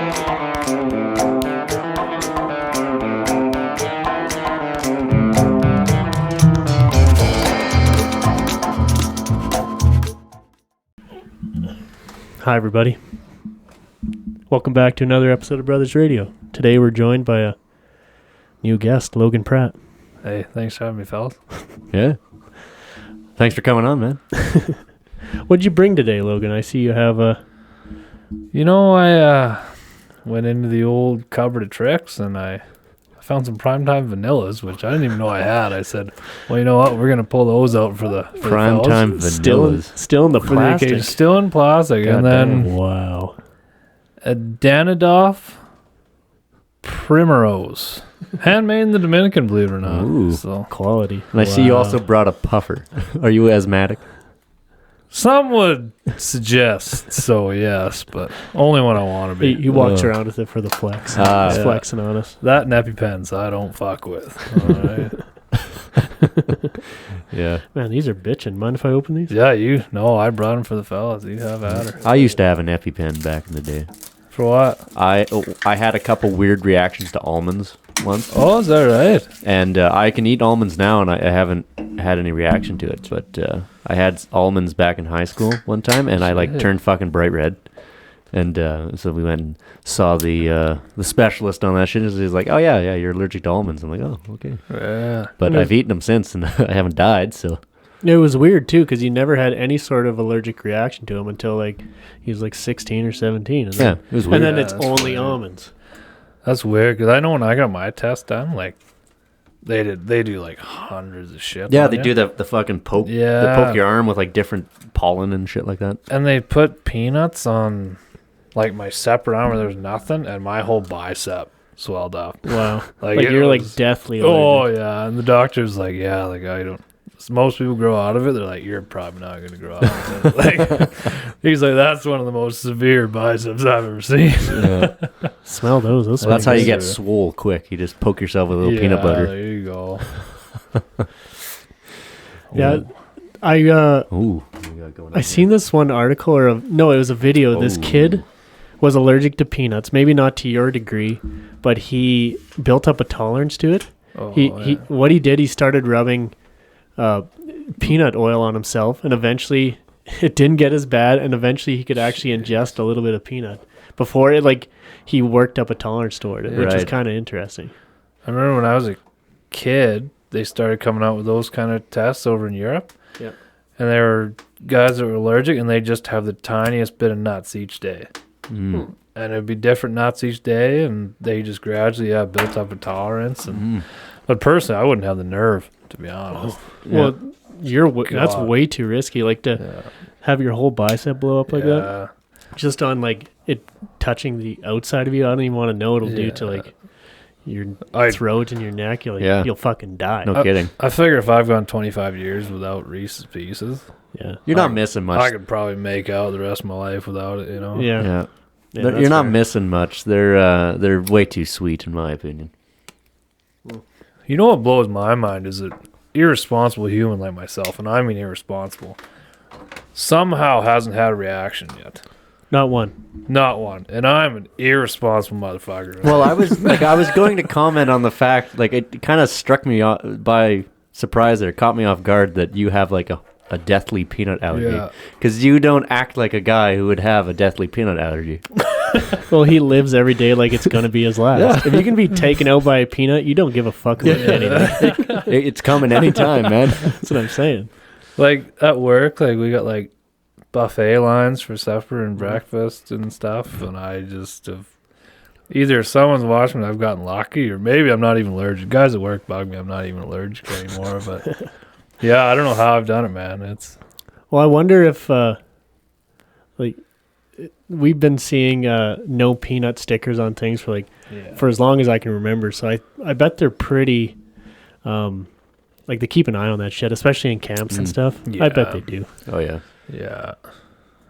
Hi, everybody. Welcome back to another episode of Brothers Radio. Today we're joined by a new guest, Logan Pratt. Hey, thanks for having me, fellas. Yeah. Thanks for coming on, man. What'd you bring today, Logan? I see you have a... You know, I went into the old cupboard of tricks and I found some primetime vanillas, which I didn't even know I had. I said, well, you know what? We're going to pull those out for the primetime vanillas. Still in the plastic. Still in plastic. God and then damn. Wow. a Danidoff Primrose. Handmade in the Dominican, believe it or not. Ooh. So Quality. And I see you also brought a puffer. Are you asthmatic? some would suggest so, yes, but only when I want to be. He walks around with it for the flex. He's flexing on us. That and EpiPens I don't fuck with. All right. Yeah. Man, these are bitching. Mind if I open these? Yeah, I brought them for the fellas. You have at her. I used to have an EpiPen back in the day. For what? I had a couple weird reactions to almonds once. Oh, is that right? And I can eat almonds now, and I haven't had any reaction to it. But I had almonds back in high school one time, and I turned fucking bright red. And so we went and saw the specialist on that shit. He's like, "Oh yeah, you're allergic to almonds." I'm like, "Oh, okay." Yeah. But I've eaten them since, and I haven't died. So It was weird, too, because he never had any sort of allergic reaction to them until, he was 16 or 17. And then, it was weird. And then it's that's only weird. almonds. That's weird, because I know when I got my test done, they do hundreds of shit. Yeah, on they you. do the fucking poke. Yeah. They poke your arm with different pollen and shit like that. And they put peanuts on my separate arm where there's nothing, and my whole bicep swelled up. Wow. It You're was- deathly Oh allergic. yeah, and the doctor's like, yeah, I don't. Most people grow out of it. They're like, you're probably not going to grow out of it. He's like, that's one of the most severe biceps I've ever seen. Yeah. Smell those. Those Well, that's how you smell get swole quick. You just poke yourself with a little peanut butter. There you go. Yeah. Ooh. I seen this one article it was a video. This kid was allergic to peanuts, maybe not to your degree, but he built up a tolerance to it. What he did, he started rubbing peanut oil on himself, and eventually it didn't get as bad, and eventually he could actually ingest a little bit of peanut before it he worked up a tolerance toward it, which is kind of interesting. I remember when I was a kid, they started coming out with those kind of tests over in Europe. Yeah. And there were guys that were allergic, and they just have the tiniest bit of nuts each day. Mm. And it'd be different nuts each day, and they just gradually built up a tolerance. But personally, I wouldn't have the nerve, to be honest. Well, that's way too risky. To have your whole bicep blow up like that, just on it touching the outside of you. I don't even want to know what it'll do to your throat and your neck. You'll fucking die. No kidding. I figure if I've gone 25 years without Reese's Pieces, You're not missing much. I could probably make out the rest of my life without it. Yeah. You're not missing much. They're way too sweet, in my opinion. You know what blows my mind is that irresponsible human like myself, and I mean irresponsible, somehow hasn't had a reaction yet. Not one. Not one. And I'm an irresponsible motherfucker. Well, I was going to comment on the fact, it kind of struck me by surprise there, caught me off guard that you have a deathly peanut allergy. Because you don't act like a guy who would have a deathly peanut allergy. Well, he lives every day like it's going to be his last. If you can be taken out by a peanut, you don't give a fuck about anything. It's coming anytime, man. That's what I'm saying. At work, we got buffet lines for supper and breakfast and stuff, and I just have either someone's watching me, I've gotten lucky, or maybe I'm not even allergic. Guys at work bug me, I'm not even allergic anymore, but I don't know how I've done it, man. Well, I wonder if we've been seeing no peanut stickers on things for as long as I can remember, so I bet they're pretty they keep an eye on that shit, especially in camps and stuff. I bet they do. Oh yeah.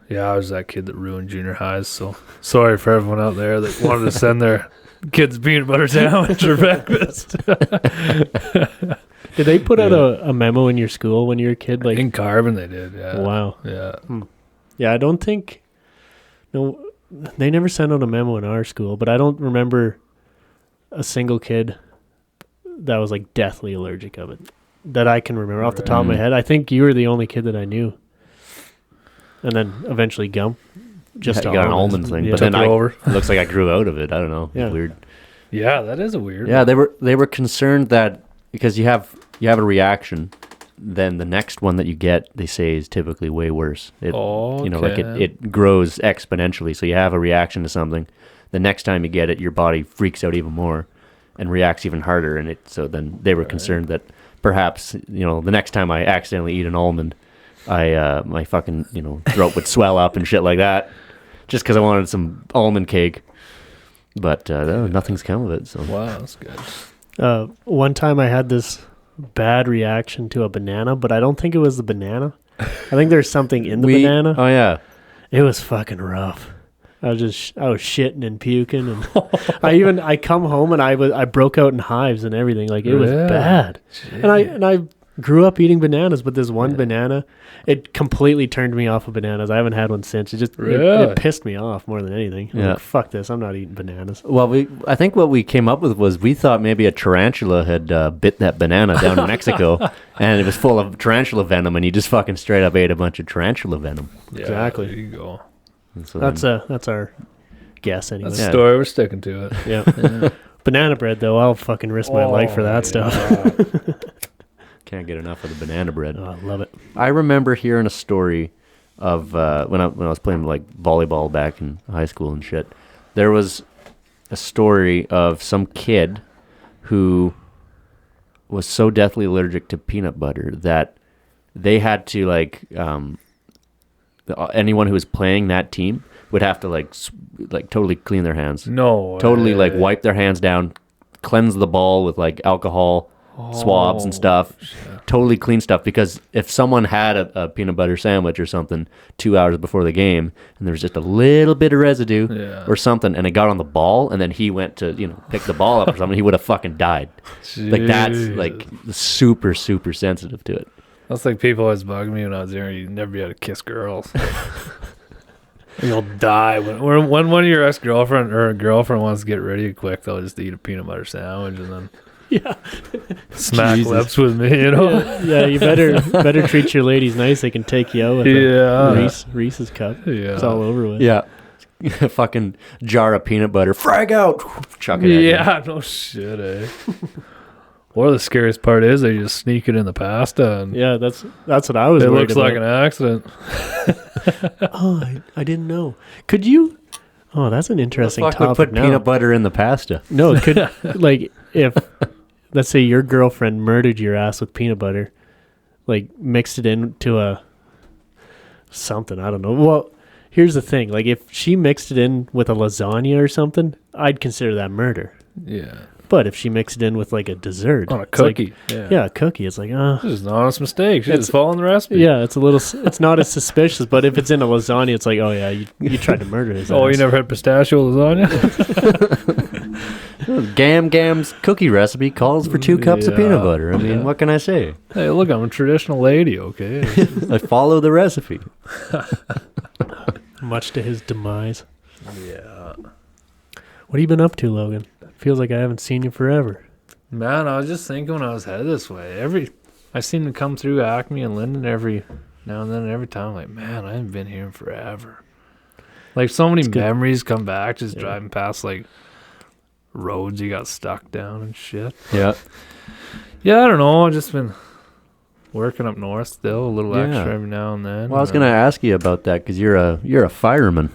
Yeah, I was that kid that ruined junior highs, so sorry for everyone out there that wanted to send their kids peanut butter sandwich for breakfast. Did they put out a memo in your school when you were a kid? In Carbon they did, yeah. Wow. Yeah. Yeah, I don't think... No, they never sent out a memo in our school, but I don't remember a single kid that was like deathly allergic of it that I can remember off the top of my head. I think you were the only kid that I knew. And then eventually gum. Just got an almond thing, but then it looks like I grew out of it. I don't know. Yeah. Weird. Yeah, that is a weird. Yeah, they were concerned that because you have a reaction, then the next one that you get, they say, is typically way worse. It grows exponentially. So you have a reaction to something, the next time you get it, your body freaks out even more and reacts even harder. And so then they were concerned that perhaps the next time I accidentally eat an almond, my fucking throat would swell up and shit like that, just because I wanted some almond cake. But nothing's come of it. So wow, that's good. One time I had this bad reaction to a banana, but I don't think it was the banana. I think there's something in the banana. Oh yeah, it was fucking rough. I was shitting and puking, and I come home and I broke out in hives and everything. Like it was bad. Jeez. And I grew up eating bananas, but this one banana, it completely turned me off of bananas. I haven't had one since. It just it pissed me off more than anything. I'm like, fuck this. I'm not eating bananas. Well, I think what we came up with was we thought maybe a tarantula had bit that banana down in Mexico, and it was full of tarantula venom, and you just fucking straight up ate a bunch of tarantula venom. Yeah, exactly. There you go. So that's our guess anyway. That's the story. We're sticking to it. Yeah. Banana bread, though, I'll fucking risk my life for that stuff. Can't get enough of the banana bread. Oh, I love it. I remember hearing a story of when I was playing like volleyball back in high school and shit. There was a story of some kid who was so deathly allergic to peanut butter that they had to anyone who was playing that team would have to like totally clean their hands. No, totally like wipe their hands down, cleanse the ball with like alcohol. Swabs and stuff, totally clean stuff, because if someone had a peanut butter sandwich or something 2 hours before the game and there was just a little bit of residue or something and it got on the ball and then he went to pick the ball up or something, he would have fucking died. Jeez. Like that's like super super sensitive to it. That's like people always bug me when I was there. You never be able to kiss girls. You'll die when one of your ex-girlfriend or a girlfriend wants to get rid of you quick. They'll just eat a peanut butter sandwich and then smack lips with me, Yeah, you better treat your ladies nice. They can take you out with a Reese's cup. Yeah, it's all over with. Yeah, fucking jar of peanut butter, frag out, chuck it. Yeah, no shit, eh? Or the scariest part is they just sneak it in the pasta. And that's what I was. It looks about. Like an accident. I didn't know. Could you? Oh, that's an interesting topic. Would put peanut butter in the pasta? No, it could like if. Let's say your girlfriend murdered your ass with peanut butter, like mixed it into something. I don't know. Well, here's the thing. Like if she mixed it in with a lasagna or something, I'd consider that murder. Yeah. But if she mixed it in with like a dessert. On a cookie. Like, yeah, a cookie. It's like, this is an honest mistake. She just following the recipe. Yeah, it's not as suspicious. But if it's in a lasagna, it's like, oh yeah, you tried to murder his ass. You never had pistachio lasagna? Gam's cookie recipe calls for 2 cups of peanut butter. I mean, what can I say? Hey, look, I'm a traditional lady, okay? I follow the recipe. Much to his demise. Yeah. What have you been up to, Logan? Feels like I haven't seen you forever. Man, I was just thinking when I was headed this way. I seem to come through Acme and Linden every now and then. Every time, I'm like, man, I haven't been here in forever. Like so many memories come back just driving past like roads you got stuck down and shit. Yeah. Yeah, I don't know. I've just been working up north still, a little extra every now and then. Well, I was going to ask you about that because you're a fireman.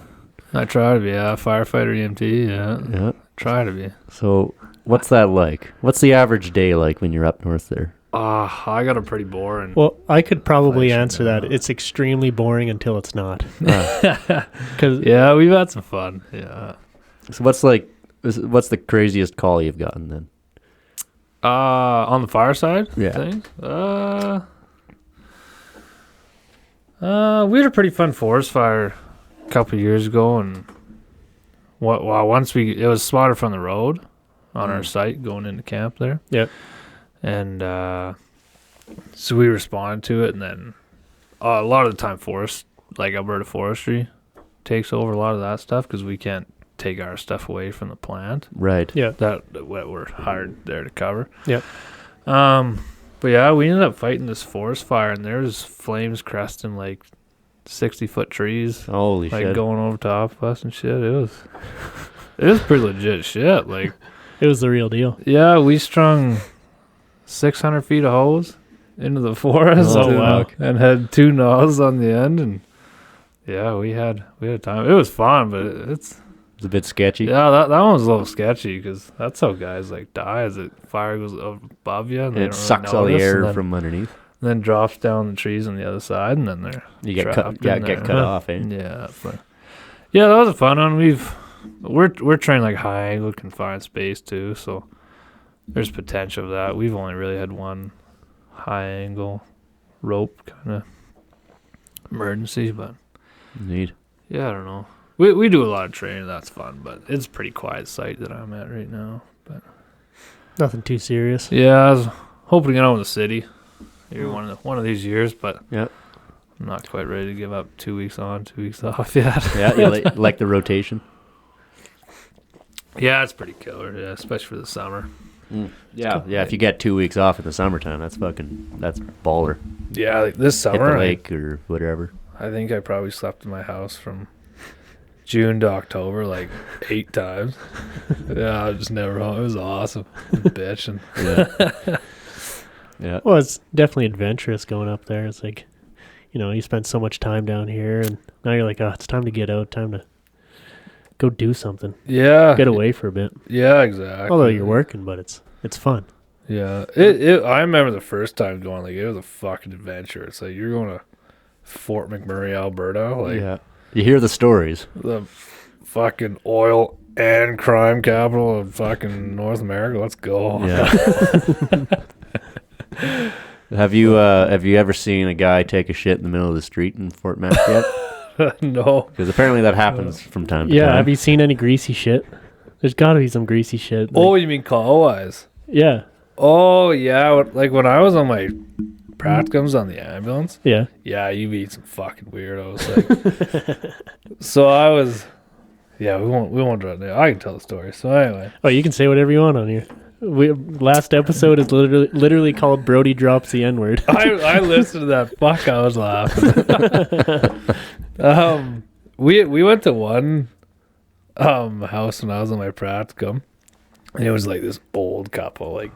I try to be, firefighter EMT, yeah. Try to be. So what's that like? What's the average day like when you're up north there? I got a pretty boring. Well, I could probably answer that. It's extremely boring until it's not. Cause we've had some fun. Yeah. So what's the craziest call you've gotten then? On the fire side? Yeah. Things? We had a pretty fun forest fire a couple of years ago, and it was spotted from the road on our site going into camp there. Yep. And so we responded to it, and then a lot of the time Alberta Forestry takes over a lot of that stuff because we can't take our stuff away from the plant. Right. Yeah. That what we're hired there to cover. Yep. But yeah, we ended up fighting this forest fire, and there's flames cresting like 60-foot trees, Holy like shit. going over top of us and shit. It was pretty legit shit. Like, It was the real deal. yeah, we strung 600 feet of hose into the forest. Oh, wow. And had 2 nozzles on the end, and yeah, we had time. It was fun, but it's a bit sketchy. yeah, that one was a little sketchy because that's how guys like die. As the fire goes above you, and they It don't sucks really all the notice, air and then, from underneath. then drops down the trees on the other side, and then they're You get cut. trapped Yeah, in get there. cut off. Eh? Yeah, but yeah, that was a fun one. We're trying like high angle confined space too, so there's potential of that. We've only really had one high angle rope kind of emergency, but Neat. yeah, I don't know. We do a lot of training. That's fun, but it's a pretty quiet site that I'm at right now. But Nothing too serious. yeah, I was hoping to get out in the city here one of these years, but Yeah. I'm not quite ready to give up 2 weeks on, 2 weeks off yet. Yeah, you like the rotation. Yeah, it's pretty killer. Yeah, especially for the summer. Yeah, yeah. If you get 2 weeks off in the summertime, that's baller. Yeah, like this Hit summer, the lake or whatever. I think I probably slept in my house from June to October like 8 times. Yeah, I just never home. It was awesome. Bitching. Yeah. Yeah. Well, it's definitely adventurous going up there. It's like, you spend so much time down here, and now you're like, oh, it's time to get out, time to go do something, Yeah. get away for a bit. Yeah, exactly. Although you're working, but it's fun. Yeah. I remember the first time going, like, it was a fucking adventure. It's like you're going to Fort McMurray, Alberta. Like, Yeah. You hear the stories. the fucking oil and crime capital of fucking North America. Let's go. Yeah. Have you ever seen a guy take a shit in the middle of the street in Fort Mac yet? No. Because apparently that happens from time to Yeah, time. have you seen any greasy shit? There's got to be some greasy shit. Oh, you mean call-wise? Yeah, Oh, yeah. Like when I was on my practicums on the ambulance, yeah. yeah, you meet some fucking weirdos. Like, so I was, yeah, we won't draw it now. I can tell the story. So anyway. Oh, you can say whatever you want on here. Last episode is literally called Brody Drops the N-word. I listened to that. Fuck, I was laughing. We went to one house when I was on my practicum, and it was like this old couple, like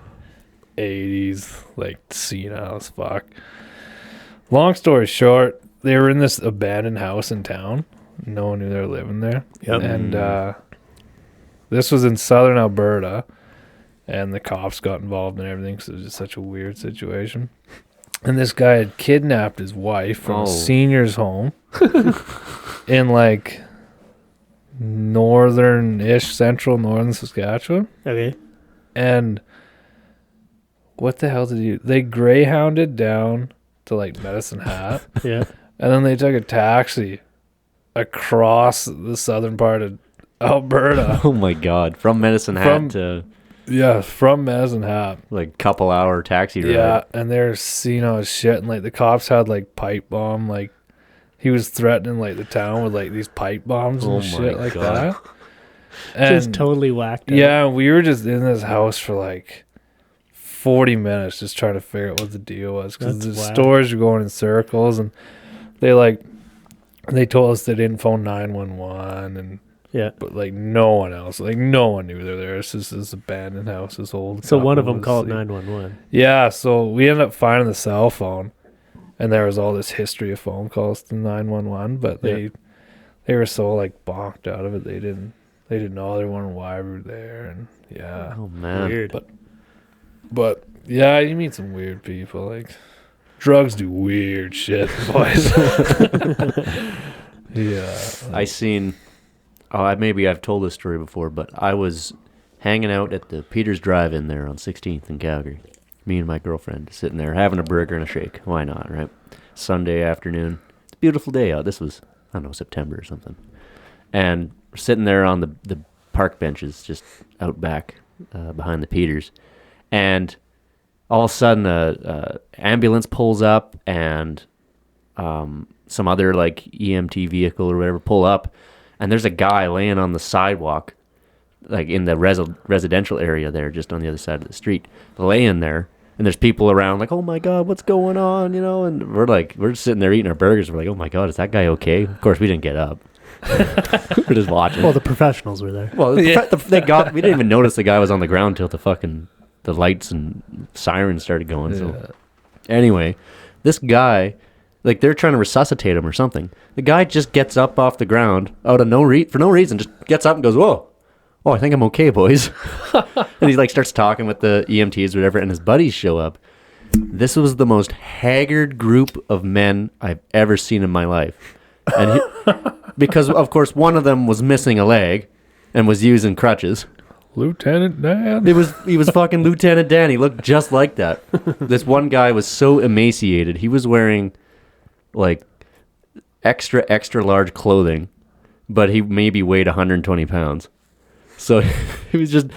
80s, like senile as fuck. Long story short, they were in this abandoned house in town. No one knew they were living there. Yep. And this was in southern Alberta, and the cops got involved in everything because it was just such a weird situation. And this guy had kidnapped his wife from a senior's home in like central northern Saskatchewan. Okay. And what the hell did he do? They greyhounded down to like Medicine Hat. Yeah. And then they took a taxi across the southern part of Alberta. Oh my God! From Medicine Hat to from Medicine Hat. like couple hour taxi ride. Yeah, and they're senile as shit, and like the cops had like pipe bomb, like he was threatening like the town with like these pipe bombs and shit like that. And Just totally whacked out. yeah, we were just in this house for like 40 minutes just trying to figure out what the deal was because the stores were going in circles, and they told us they didn't phone 911, and Yeah. but like no one else, like no one knew they're there. It's just this abandoned house, this old. So one of them couple called was- 911. Yeah, so we ended up finding the cell phone, and there was all this history of phone calls to 911, but they were so like bonked out of it, they didn't know, they wondering why we were there, and yeah. Oh man. Weird. But yeah, you meet some weird people. Like drugs do weird shit, boys. Yeah. I seen. Oh, maybe I've told this story before, but I was hanging out at the Peters Drive-In there on 16th in Calgary. Me and my girlfriend sitting there having a burger and a shake. Why not, right? Sunday afternoon. It's a beautiful day out. This was, I don't know, September or something. And we're sitting there on the park benches just out back behind the Peters. And all of a sudden, a ambulance pulls up, and some other like EMT vehicle or whatever pull up, and there's a guy laying on the sidewalk, like in the residential area there, just on the other side of the street, laying there. And there's people around like, oh my God, what's going on? You know, and we're sitting there eating our burgers. We're like, oh my God, is that guy okay? Of course, we didn't get up. We're just watching. Well, the professionals were there. Well, we didn't even notice the guy was on the ground till the lights and sirens started going. So anyway, this guy, like they're trying to resuscitate him or something. The guy just gets up off the ground for no reason, just gets up and goes, whoa. Oh, I think I'm okay, boys. And he like starts talking with the EMTs or whatever, and his buddies show up. This was the most haggard group of men I've ever seen in my life. And because, of course, one of them was missing a leg and was using crutches. Lieutenant Dan. He was fucking Lieutenant Dan. He looked just like that. This one guy was so emaciated. He was wearing like extra large clothing, but he maybe weighed 120 pounds. So it was just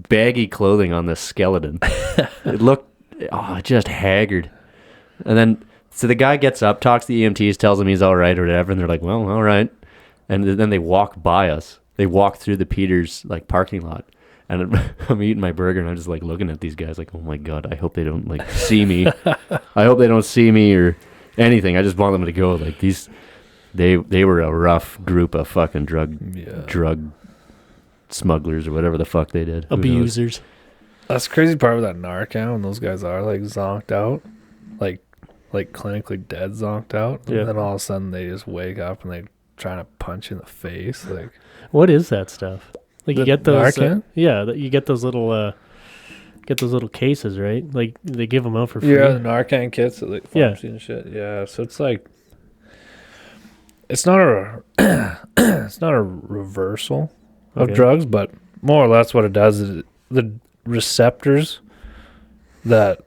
baggy clothing on this skeleton. It looked just haggard. And then so the guy gets up, talks to the EMTs, tells them he's all right or whatever, and they're like, well, all right. And then they walk by us. They walk through the Peters like parking lot. And I'm eating my burger and I'm just like looking at these guys like, oh my God, I hope they don't like see me. I hope they don't see me or anything. I just want them to go. Like they were a rough group of fucking drug smugglers or whatever the fuck they did. Abusers. That's the crazy part with that Narcan when those guys are like zonked out, like clinically dead zonked out. Yeah. And then all of a sudden they just wake up and they're trying to punch you in the face. Like, what is that stuff? Like you get those Narcan? you get those little cases, right? Like they give them out for free. Yeah, the Narcan kits at like pharmacy and shit. Yeah, so it's like it's not a reversal of drugs, but more or less what it does is the receptors that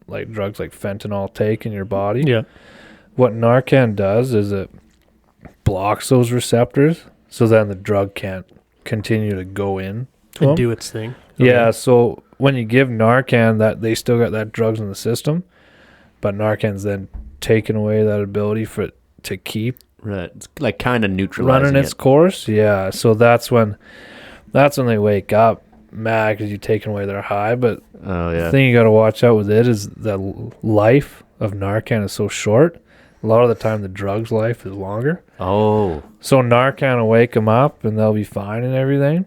like drugs like fentanyl take in your body. Yeah. What Narcan does is it blocks those receptors, so then the drug can't continue to go in to And them. do its thing. Yeah, so when you give Narcan, that they still got that drugs in the system, but Narcan's then taking away that ability for it to keep Right. It's like kind of neutralizing running its course. Yeah, so that's when they wake up mad because you've taken away their high. But the thing you got to watch out with it is the life of Narcan is so short. A lot of the time, the drug's life is longer. Oh. So Narcan will wake them up and they'll be fine and everything.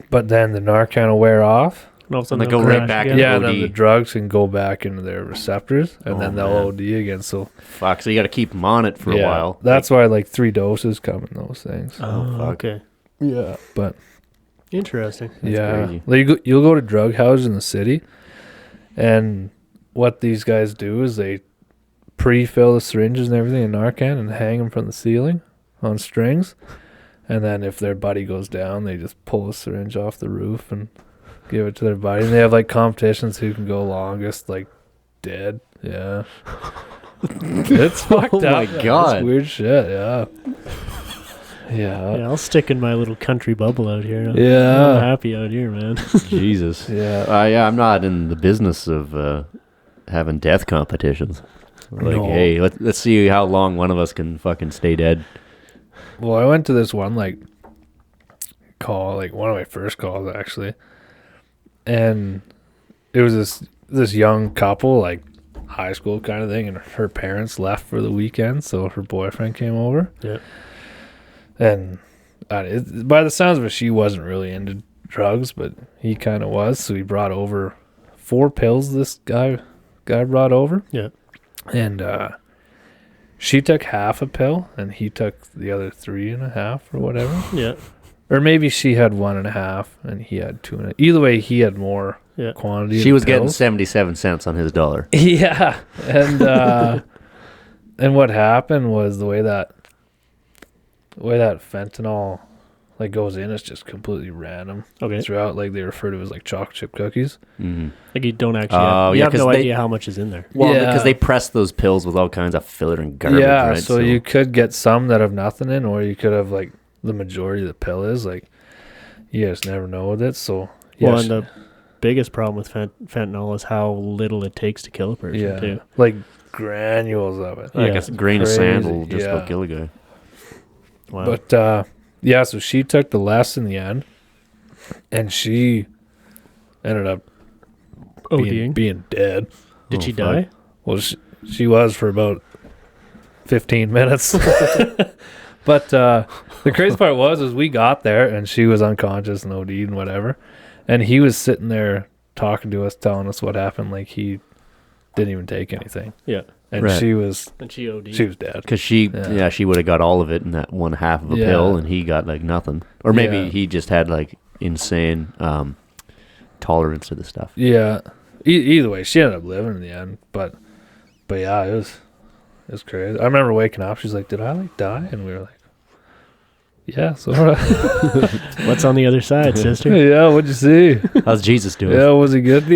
But then the Narcan will wear off. And all of a sudden And they they'll go right crash back again. Yeah, OD. and then the drugs can go back into their receptors, and Oh, then they'll man. OD again. So Fuck. So you got to keep them on it for a while. That's why like 3 doses come in those things. Oh, fuck. okay. Yeah, but Interesting. crazy. Like you'll go to drug houses in the city, and what these guys do is they pre-fill the syringes and everything in Narcan and hang them from the ceiling on strings, and then if their buddy goes down, they just pull a syringe off the roof and give it to their buddy. And they have like competitions who can go longest, like dead. Yeah, it's fucked up. Oh my God. It's weird shit. Yeah. Yeah. Yeah, I'll stick in my little country bubble out here. Yeah. I'm happy out here, man. Jesus. Yeah. I'm not in the business of having death competitions. Like, No. hey, let's see how long one of us can fucking stay dead. Well, I went to this one like call, like one of my first calls actually, and it was this young couple, like high school kind of thing, and her parents left for the weekend, so her boyfriend came over. Yeah. And by the sounds of it, she wasn't really into drugs, but he kind of was, so he brought over 4 pills. This guy brought over. Yeah. And she took half a pill, and he took the other 3.5 or whatever. Yeah. Or maybe she had 1.5, and he had 2.5. Either way, he had more quantity. She of was getting pills. 77 cents on his dollar. Yeah, and and what happened was the way that fentanyl like goes in is just completely random. Okay. Throughout, like they refer to it as like chocolate chip cookies. Mm-hmm. Like you don't actually Oh, you yeah, have no 'cause they- idea how much is in there. Well, Yeah. because they press those pills with all kinds of filler and garbage, Yeah, right? so you could get some that have nothing in, or you could have like the majority of the pill is like you just never know with it. So yeah, Well, and the biggest problem with fentanyl is how little it takes to kill a person, too. like granules of it. Like a grain of sand will Crazy, just yeah. about kill a guy. Wow. But yeah, so she took the less in the end, and she ended up ODing. being dead. Did Oh, she fuck. die? Well, she was for about 15 minutes. But the crazy part was we got there and she was unconscious and OD'd and whatever, and he was sitting there talking to us, telling us what happened. Like he didn't even take anything, Yeah. and Right. she was And she OD'd. dead. Because she Yeah. she would have got all of it in that one half of a Yeah. pill, and he got like nothing. Or maybe Yeah. he just had like insane tolerance to the stuff. Yeah. Either way, she ended up living in the end. But yeah, it was crazy. I remember waking up. She's like, "Did I like die?" And we were like, "Yeah, so What's on the other side, sister? yeah, what'd you see? How's Jesus doing? Yeah, was he good to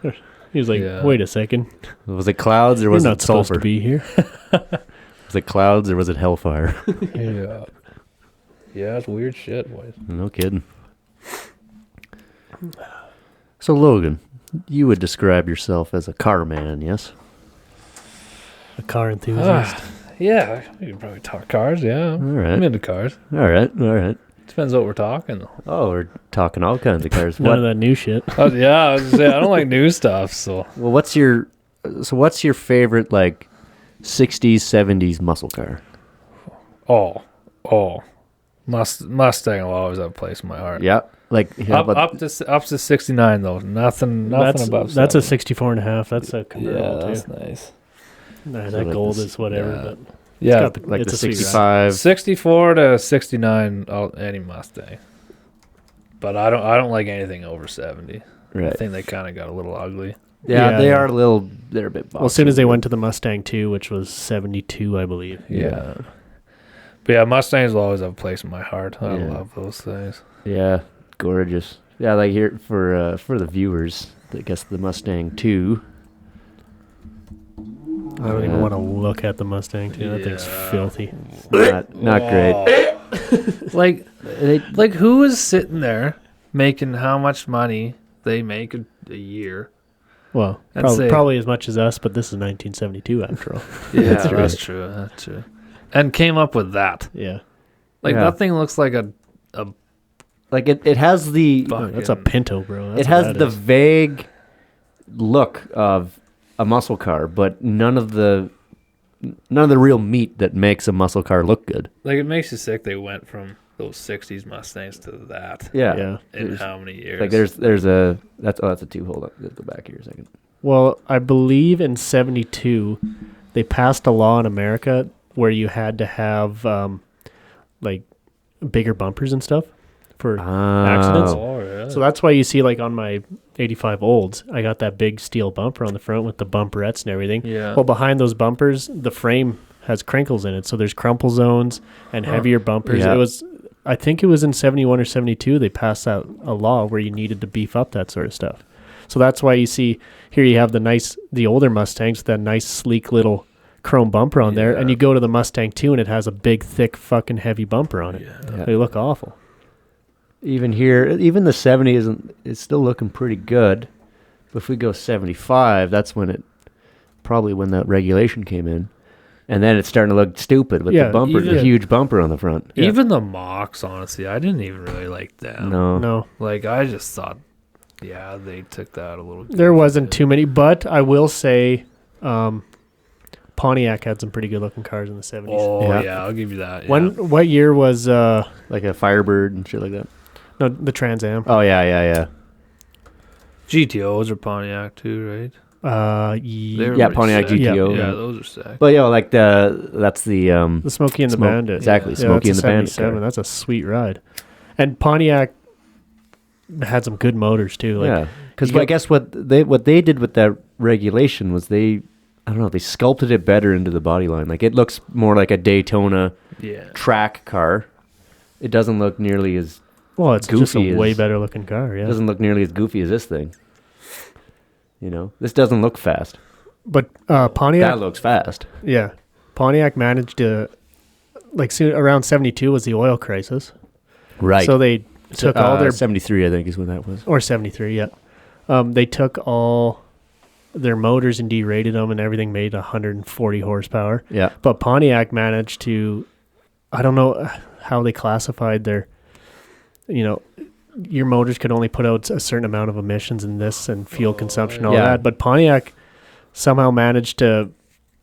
you?" He was like, Yeah. wait a second. Was it clouds or You're was not it supposed sulfur? to be here. Was it clouds or was it hellfire? Yeah. Yeah, it's weird shit, boys. No kidding. So Logan, you would describe yourself as a car man, yes? A car enthusiast. Yeah, we can probably talk cars. Yeah, All I'm right. into cars. All right. Depends what we're talking. Oh, we're talking all kinds of cars. None What? of that new shit. Yeah, I was gonna say I don't like new stuff. So Well, what's your favorite like 60s, 70s muscle car? Mustang will always have a place in my heart. Yeah, like Up to 69 though. Nothing above. That's a 70. 64 and a half. That's a convertible Yeah, that's too. nice. Nah, So that like gold this- is whatever, yeah. but Yeah, got the- like it's the a sweet ride. 65. 64 to 69, any Mustang. But I don't like anything over 70. I Right. think they kind of got a little ugly. Yeah, Yeah, they yeah. are a little. They're a bit. well, as soon as they went to the Mustang 2, which was 72, I believe. Yeah. But yeah, Mustangs will always have a place in my heart. I Yeah. love those things. Yeah, gorgeous. Yeah, like here for the viewers, I guess the Mustang 2. I don't even Yeah. want to look at the Mustang 2. That thing's Yeah. filthy. Not great. Like who is sitting there making how much money they make a year? Well, I'd say- probably as much as us, but this is 1972 after all. Yeah, That's that's true. That's true. And came up with that. Yeah. Like Yeah. that thing looks like a Like it has the fucking, That's a Pinto, bro. That's it what has that the is. vague look of a muscle car, but none of the real meat that makes a muscle car look good. like it makes you sick. They went from those 60s Mustangs to that Yeah. Yeah. in There's- how many years? Like there's a that's a 2. Hold on, let's go back here a second. Well, I believe in 72, they passed a law in America where you had to have like bigger bumpers and stuff for accidents. Oh, yeah. So that's why you see like on my 85 Olds, I got that big steel bumper on the front with the bumperettes and everything. Yeah. Well, behind those bumpers, the frame has crinkles in it, so there's crumple zones and heavier bumpers. Yeah. I think it was in 71 or 72 they passed out a law where you needed to beef up that sort of stuff. So that's why you see here you have the older Mustangs with that nice sleek little chrome bumper on there, and Yeah. you go to the Mustang 2 and it has a big thick fucking heavy bumper on it. Yeah. They look awful. Even here, even the 70 it's still looking pretty good. But if we go 75, that's when that regulation came in. And then it's starting to look stupid with Yeah, the bumper, the even- huge bumper on the front. Yeah. Even the Mocs, honestly, I didn't even really like them. No. No, Like I just thought, yeah, they took that a little. there wasn't too many, but I will say Pontiac had some pretty good looking cars in the 70s. Oh Yeah. yeah, I'll give you that. Yeah. What year was Like a Firebird and shit like that. no the Trans Am? Oh, yeah. GTOs are Pontiac too, right? They're Yeah, pretty Pontiac sick. GTO. Yeah, those are sick. But, like that's the... The Smokey and the Smoke- Bandit. exactly, Yeah, Smokey that's and the a Bandit 77. car. That's a sweet ride. And Pontiac had some good motors too. Like, yeah. Because you I go- guess what they did with that regulation was they sculpted it better into the body line. Like it looks more like a Daytona Yeah. track car. It doesn't look nearly as... well, it's just goofy a as- way better looking car. It Yeah, doesn't look nearly as goofy as this thing. This doesn't look fast. but Pontiac. That looks fast. Yeah, Pontiac managed to soon around 72 was the oil crisis. Right. So they took all their 73, I think, is when that was. or 73. Yeah, they took all their motors and derated them, and everything made 140 horsepower. Yeah. But Pontiac managed to, I don't know how they classified their, your motors could only put out a certain amount of emissions in this and fuel consumption, all that. But Pontiac somehow managed to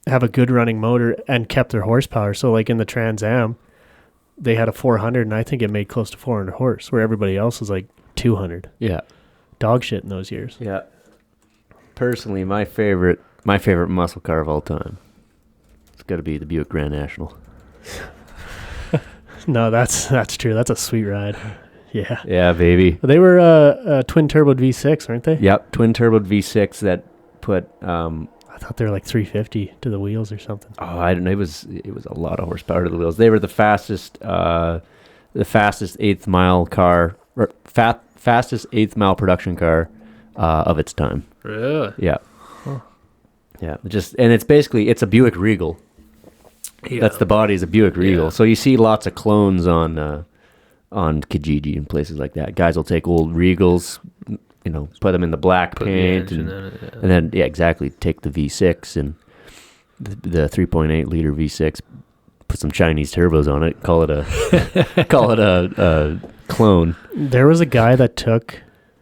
have a good running motor and kept their horsepower. So like in the Trans Am, they had a 400, and I think it made close to 400 horse, where everybody else was like 200. Yeah. Dog shit in those years. Yeah. Personally, my favorite muscle car of all time, it's got to be the Buick Grand National. No, that's true. That's a sweet ride. Yeah. Yeah, baby. They were a twin turbo V6, weren't they? Yep, twin turbo V6 that put. I thought they were like 350 to the wheels or something. Oh, I don't know. It was a lot of horsepower to the wheels. They were the fastest eighth mile car, or fastest eighth mile production car of its time. Really? Yeah. Huh. Yeah. It's a Buick Regal. Yeah. That's the body is a Buick Regal. Yeah. So you see lots of clones on Kijiji and places like that. Guys will take old Regals, put them in the black paint, and then exactly, take the V6 and the 3.8 liter V6, put some Chinese turbos on it, call it a clone. There was a guy that took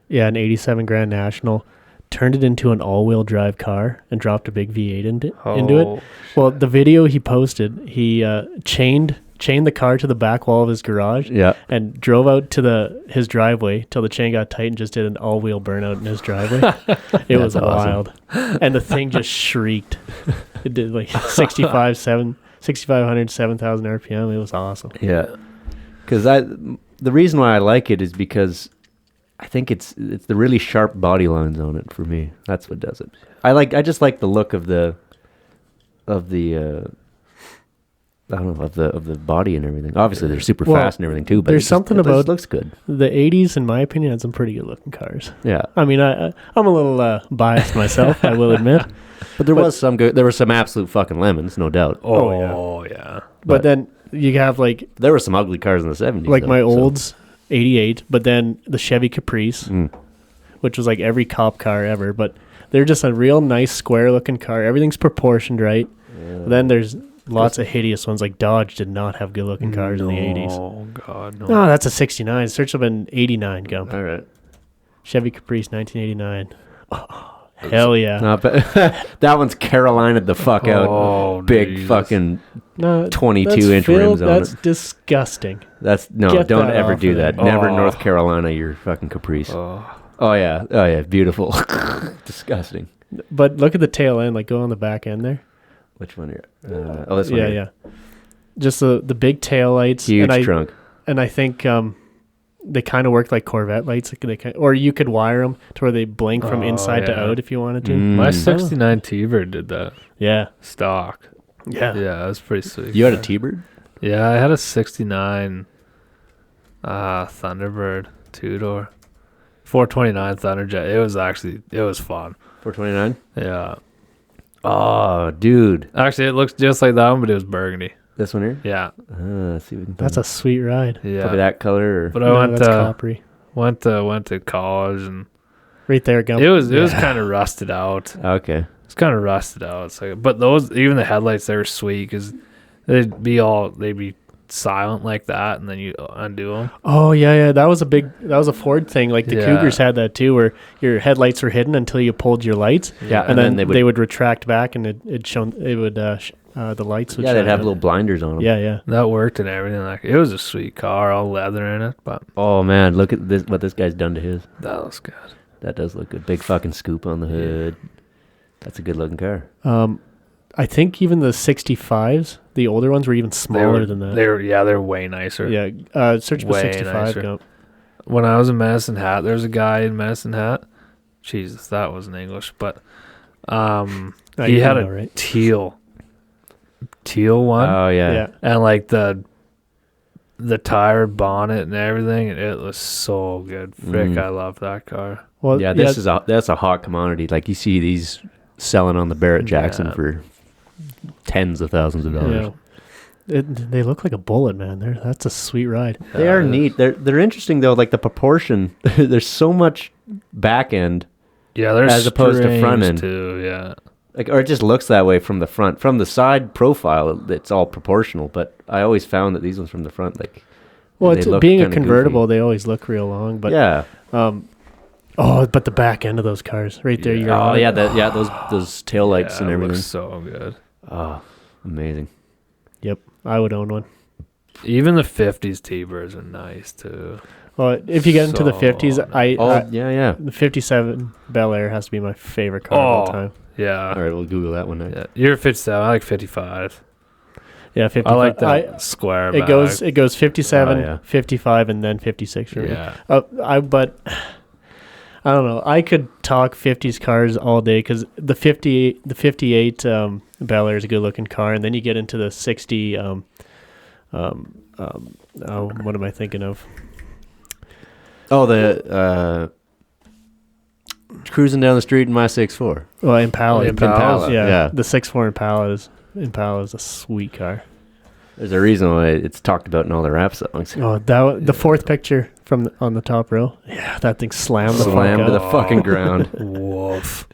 an 87 Grand National, turned it into an all-wheel drive car and dropped a big V8 into it. Well, the video he posted, he chained the car to the back wall of his garage, and drove out to his driveway till the chain got tight and just did an all-wheel burnout in his driveway. It was wild. And the thing just shrieked. It did like 6,500, 7,000 RPM. It was awesome. Yeah. Because the reason why I like it is because I think it's the really sharp body lines on it for me. That's what does it. I just like the look of the body and everything. Obviously, they're super fast and everything too. But there's something about it looks good. The '80s, in my opinion, had some pretty good looking cars. Yeah, I mean, I'm a little biased myself, I will admit. But there was some good. There were some absolute fucking lemons, no doubt. Oh yeah. But then you have there were some ugly cars in the '70s. Like my Olds '88, but then the Chevy Caprice, which was like every cop car ever. But they're just a real nice square looking car. Everything's proportioned right. Yeah. Then there's lots of hideous ones. Like Dodge did not have good looking cars in the '80s. Oh God, no. No, that's a '69. Search up an '89 Gump. All right. Chevy Caprice 1989. Oh, hell yeah. That one's Carolina the fuck out. Oh, big Jesus. Fucking 22-inch rims on it. That's disgusting. Don't ever do that. Never North Carolina your fucking Caprice. Oh yeah, beautiful. Disgusting. But look at the tail end, like go on the back end there. Which one here? This one. Yeah. Just the big tail lights. Huge trunk. And I think they kind of work like Corvette lights. Or you could wire them to where they blink from inside to out if you wanted to. My 69 T-Bird did that. Yeah. Stock. Yeah. Yeah, that's pretty sweet. You had a T-Bird? Yeah, I had a 69 Thunderbird 2-door. 429 Thunderjet. It was fun. 429? Yeah. Oh, dude. Actually, it looks just like that one, but it was burgundy. This one here? Yeah. Let's see if we can That's a sweet ride. Yeah. Probably that color. But I went to college and right there, Gump. It was kind of rusted out. Okay. It's kind of rusted out. So, but even the headlights, they were sweet because they'd be silent like that, and then you undo them. Oh yeah. That was a Ford thing. Like the Cougars had that too, where your headlights were hidden until you pulled your lights. Yeah, and then they would retract back, and the lights would. Yeah, they'd have little blinders on them. Yeah. That worked and everything. Like it was a sweet car, all leather in it. But oh man, look at this! What this guy's done to his. That looks good. That does look good. Big fucking scoop on the hood. That's a good looking car. I think even the 65s, the older ones, were even smaller than that. They're way nicer. Yeah, search for 65. Go. When I was in Medicine Hat, there's a guy in Medicine Hat. Jesus, that wasn't English, but he had a teal one. Oh yeah. And like the tire bonnet and everything, and it was so good. Frick, I love that car. Well, yeah, that's a hot commodity. Like you see these selling on the Barrett Jackson for tens of thousands of dollars. Yeah. They look like a bullet, man. That's a sweet ride. They are neat. They're interesting though. Like the proportion. There's so much back end Yeah, there's as opposed to front end too. Yeah, like, or it just looks that way from the front. From the side profile, it's all proportional. But I always found that these ones from the front, like, well, they it's look being a kinda convertible, goofy. they always look real long. But Yeah. but the back end of those cars, right there. You're Oh on yeah, it. those tail lights and it everything. looks so good. Oh, amazing. Yep, I would own one. Even the 50s T-Birds are nice too. Well, if you get into the So 50s, Oh yeah. the 57 Bel Air has to be my favorite car of all time. Yeah. All right, we'll Google that one. Yeah. You're 57. I like 55. Yeah, 55. I like that square It back. goes 57, Oh, yeah. 55, and then 56 for me. Yeah. But I don't know. I could talk 50s cars all day because the 58 Bel Air is a good looking car, and then you get into the 60. What am I thinking of? Oh, the cruising down the street in my 6'4". Well, Impala. Impala. Yeah. The 6'4" Impala is a sweet car. There's a reason why it's talked about in all the rap songs. Oh, the fourth picture from on the top row. Yeah, that thing slammed the Slam fuck to out. the fucking ground. Woof.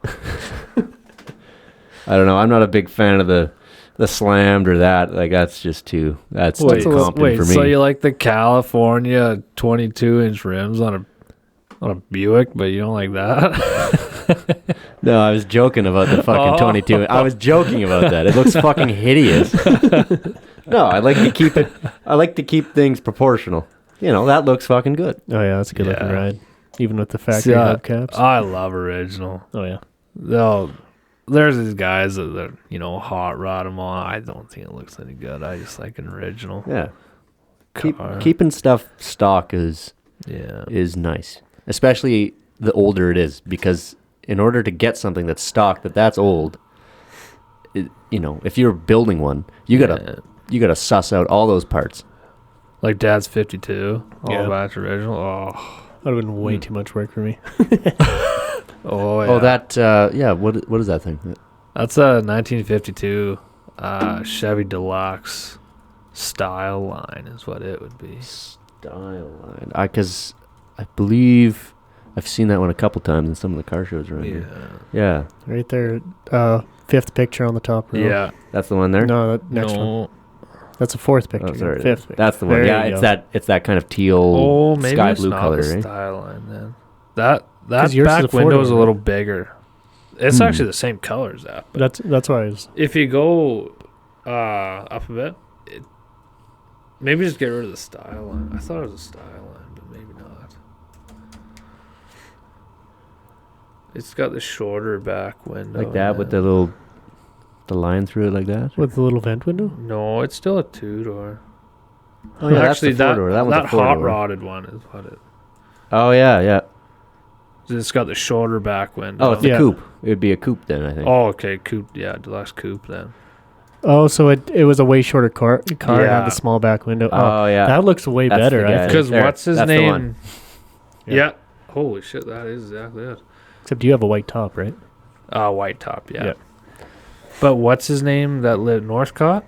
I don't know. I'm not a big fan of the slammed or that. Like, that's just too. That's too Compton for me. So you like the California 22-inch rims on a Buick, but you don't like that? No, I was joking about the fucking 22. I was joking about that. It looks fucking hideous. No, I like to keep it. I like to keep things proportional. You know, that looks fucking good. Oh yeah, that's a good looking Yeah. ride, even with the factory See, hubcaps. I love original. Oh yeah. There's these guys that hot rod them on. I don't think it looks any good. I just like an original Yeah, car. keeping stuff stock is Yeah. nice, especially the older it is, because in order to get something that's stock that's old, if you're building one, you gotta suss out all those parts. Like Dad's 52, all Yeah. batch original. Oh, That would have been way too much work for me. oh, yeah. Oh, that What is that thing? That's a 1952 Chevy Deluxe style line is what it would be. Style line. Because I believe I've seen that one a couple times in some of the car shows around here. Yeah, Right there, fifth picture on the top row. Yeah. that's the one there. No, that next one. That's a fourth picture. Oh, sorry. Fifth picture. That's the one. There Yeah, you it's go. that kind of teal, Oh, maybe sky it's blue not color, the right? style line then. That 'Cause yours is back a window is a four-door, little bigger. It's actually the same color as that. But That's why I was. if you go up a bit, maybe just get rid of the style line. I thought it was a style line, but maybe not. It's got the shorter back window. like that with the line through it like that. With the little vent window? No, it's still a two-door. Oh yeah, Actually, that's the four-door. That one's that a four-door. hot-rodded one is what it. Oh yeah. It's got the shorter back window. Oh, it's a Yeah. coupe. It would be a coupe then, I think. Oh, okay, coupe. Yeah, deluxe coupe then. Oh, so it was a way shorter car. It had Yeah. the small back window. Oh, yeah. That looks way That's better. the I guy. think. Because There, what's his that's the name? one. Yeah. Holy shit, that is exactly it. Except you have a white top, right? White top, yeah. Yep. But what's his name that lived Northcott?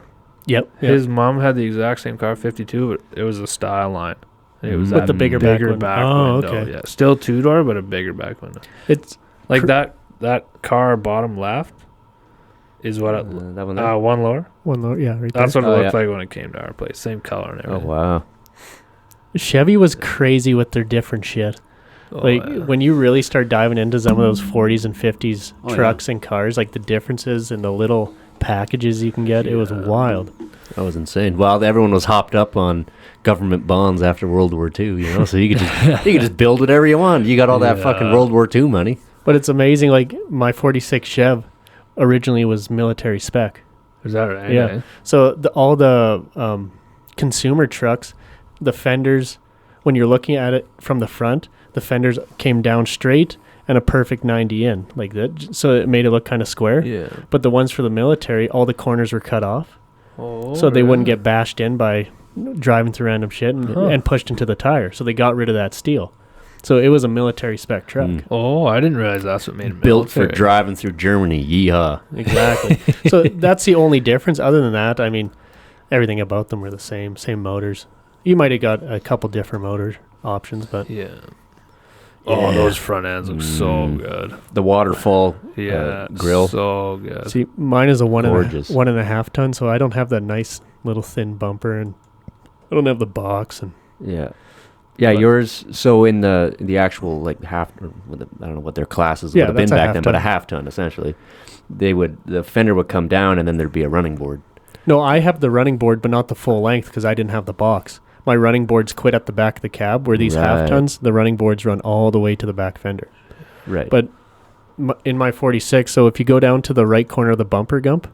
Yep. His mom had the exact same car, 52, but it was a style line. It was With that the bigger back window. Oh, window. okay. Yeah, still two-door, but a bigger back window. It's Like that car bottom left is what it, That one there? one lower. one lower. Yeah, right That's there. what it Oh, looked yeah. like when it came to our place. Same color and Oh everything. wow. Chevy was crazy with their different shit. Like when you really start diving into some of those 40s and 50s Oh, yeah. trucks and cars, like the differences in the little packages you can get, it was wild. That was insane. Well, everyone was hopped up on government bonds after World War II, so you could just build whatever you want. You got all that fucking World War II money. But it's amazing. Like my 46 Chev originally was military spec. Is that right? Yeah. So all the consumer trucks, the fenders, when you're looking at it from the front, the fenders came down straight and a perfect 90 in like that. So it made it look kind of square. Yeah. But the ones for the military, all the corners were cut off. Oh, So they wouldn't get bashed in by driving through random shit and pushed into the tire. So they got rid of that steel. So it was a military spec truck. Oh, I didn't realize that's what made it Built for military. driving through Germany. Yeehaw. Exactly. So that's the only difference. Other than that, I mean, everything about them were the same motors. You might have got a couple different motor options, but Yeah. Oh, those front ends look so good. The waterfall grill. So good. See, mine is a one Gorgeous. and a half ton, so I don't have that nice little thin bumper, and I don't have the box. And Yeah. Yeah, But- yours. So in the actual like half, or I don't know what their classes would have been that's a back half then, but a ton. half ton essentially. The fender would come down, and then there'd be a running board. no, I have the running board, but not the full length because I didn't have the box. My running boards quit at the back of the cab, where these half Right. tons, the running boards run all the way to the back fender. Right. But in my 46, so if you go down to the right corner of the bumper gump,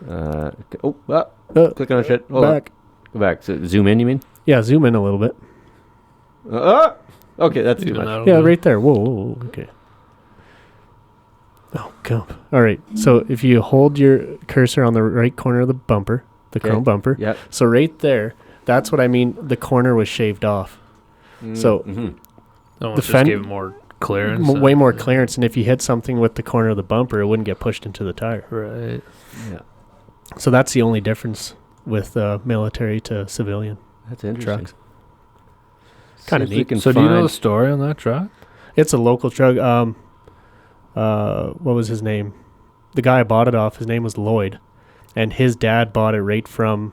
click on shit. Hold on. back. Go back. So zoom in. You mean? Yeah, zoom in a little bit. Okay, that's too Even much. that'll Yeah, do. right there. Whoa, okay. Oh, gump. All right. So if you hold your cursor on the right corner of the bumper, the chrome bumper. Yep. So right there, that's what I mean. The corner was shaved off. So Almost The just fen- gave it more clearance. way more clearance. And if you hit something with the corner of the bumper, it wouldn't get pushed into the tire. Right. Yeah, So that's the only difference with military to civilian that's interesting. trucks. Kinda See if we neat. can So do you know the find- story on that truck? It's a local truck. What was his name? The guy I bought it off, his name was Lloyd. And his dad bought it right from...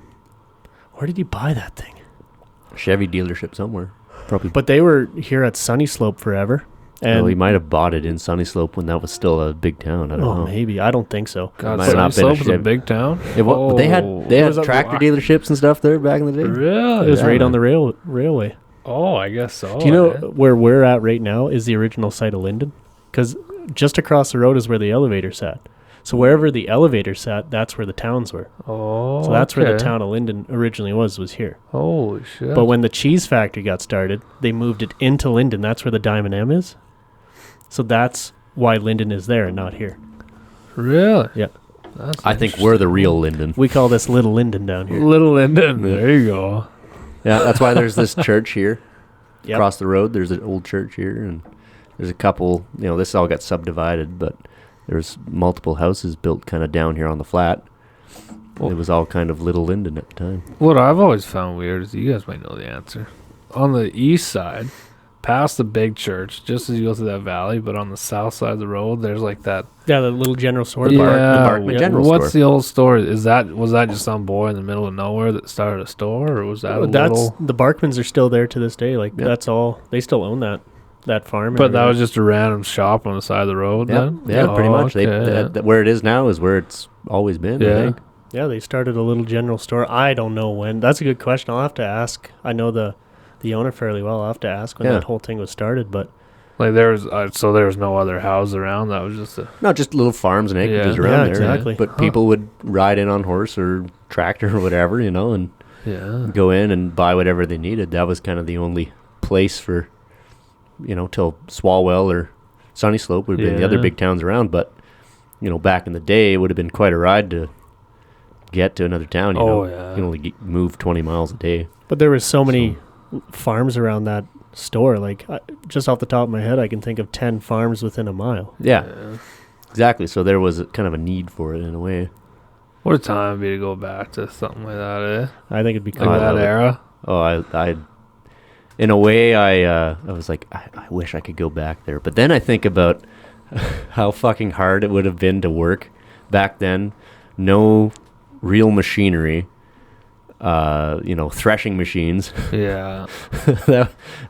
Where did he buy that thing? Chevy dealership somewhere? Probably. But they were here at Sunny Slope forever. And Well, he might have bought it in Sunny Slope when that was still a big town. I don't know. maybe. I don't think so. God, might not Sunny been a Slope is a Chevy. big town. They had was a- tractor dealerships and stuff there back in the day. Really? It was Yeah. right on the railway. Oh, I guess so. Do you know eh? where we're at right now is the original site of Linden? Because just across the road is where the elevator sat. So wherever the elevator sat, that's where the towns were. Oh, So that's where the okay. town of Linden originally was here. Holy shit. But when the cheese factory got started, they moved it into Linden. That's where the Diamond M is. So that's why Linden is there and not here. Really? Yeah. That's I think we're the real Linden. We call this Little Linden down here. Little Linden. Yeah. There you go. Yeah, that's why there's this church here. Yep. Across the road, there's an old church here, and there's a couple, this all got subdivided, but there's multiple houses built kind of down here on the flat. Well- It was all kind of Little Linden at the time. What I've always found weird is you guys might know the answer. On the east side, past the big church, just as you go through that valley, but on the south side of the road, there's like that. Yeah, the little general store. The Yeah, Barkman General what's Store. the old story? Was that just some boy in the middle of nowhere that started a store, or was that a That's little? the Barkmans are still there to this day. Like Yeah. that's all. They still own that farm. and But that was everything. just a random shop on the side of the road. Yeah, Then yeah, pretty much. okay. Where it is now is where it's always been, I Yeah. think. Yeah, they started a little general store. I don't know when. That's a good question. I'll have to ask. I know the owner fairly well. I'll have to ask when Yeah. that whole thing was started. But Like there was, so there was no other house around. That was just a. Not just little farms and acreages Yeah. around Yeah, there. exactly. But Huh. people would ride in on horse or tractor or whatever, and Yeah. go in and buy whatever they needed. That was kind of the only place for, till Swalwell or Sunny Slope would have been the other Yeah. big towns around. But, back in the day, it would have been quite a ride to get to another town. Oh, You yeah. can only move 20 miles a day. there was so many farms around that store. Like just off the top of my head, I can think of 10 farms within a mile. Yeah, exactly. So there was kind of a need for it in a way. What a time it'd be to go back to something like that, eh? I think it'd be Like cool. I that love it. era. Oh, I in a way, I was like, I wish I could go back there. But then I think about how fucking hard it would have been to work back then. No real machinery, threshing machines. Yeah.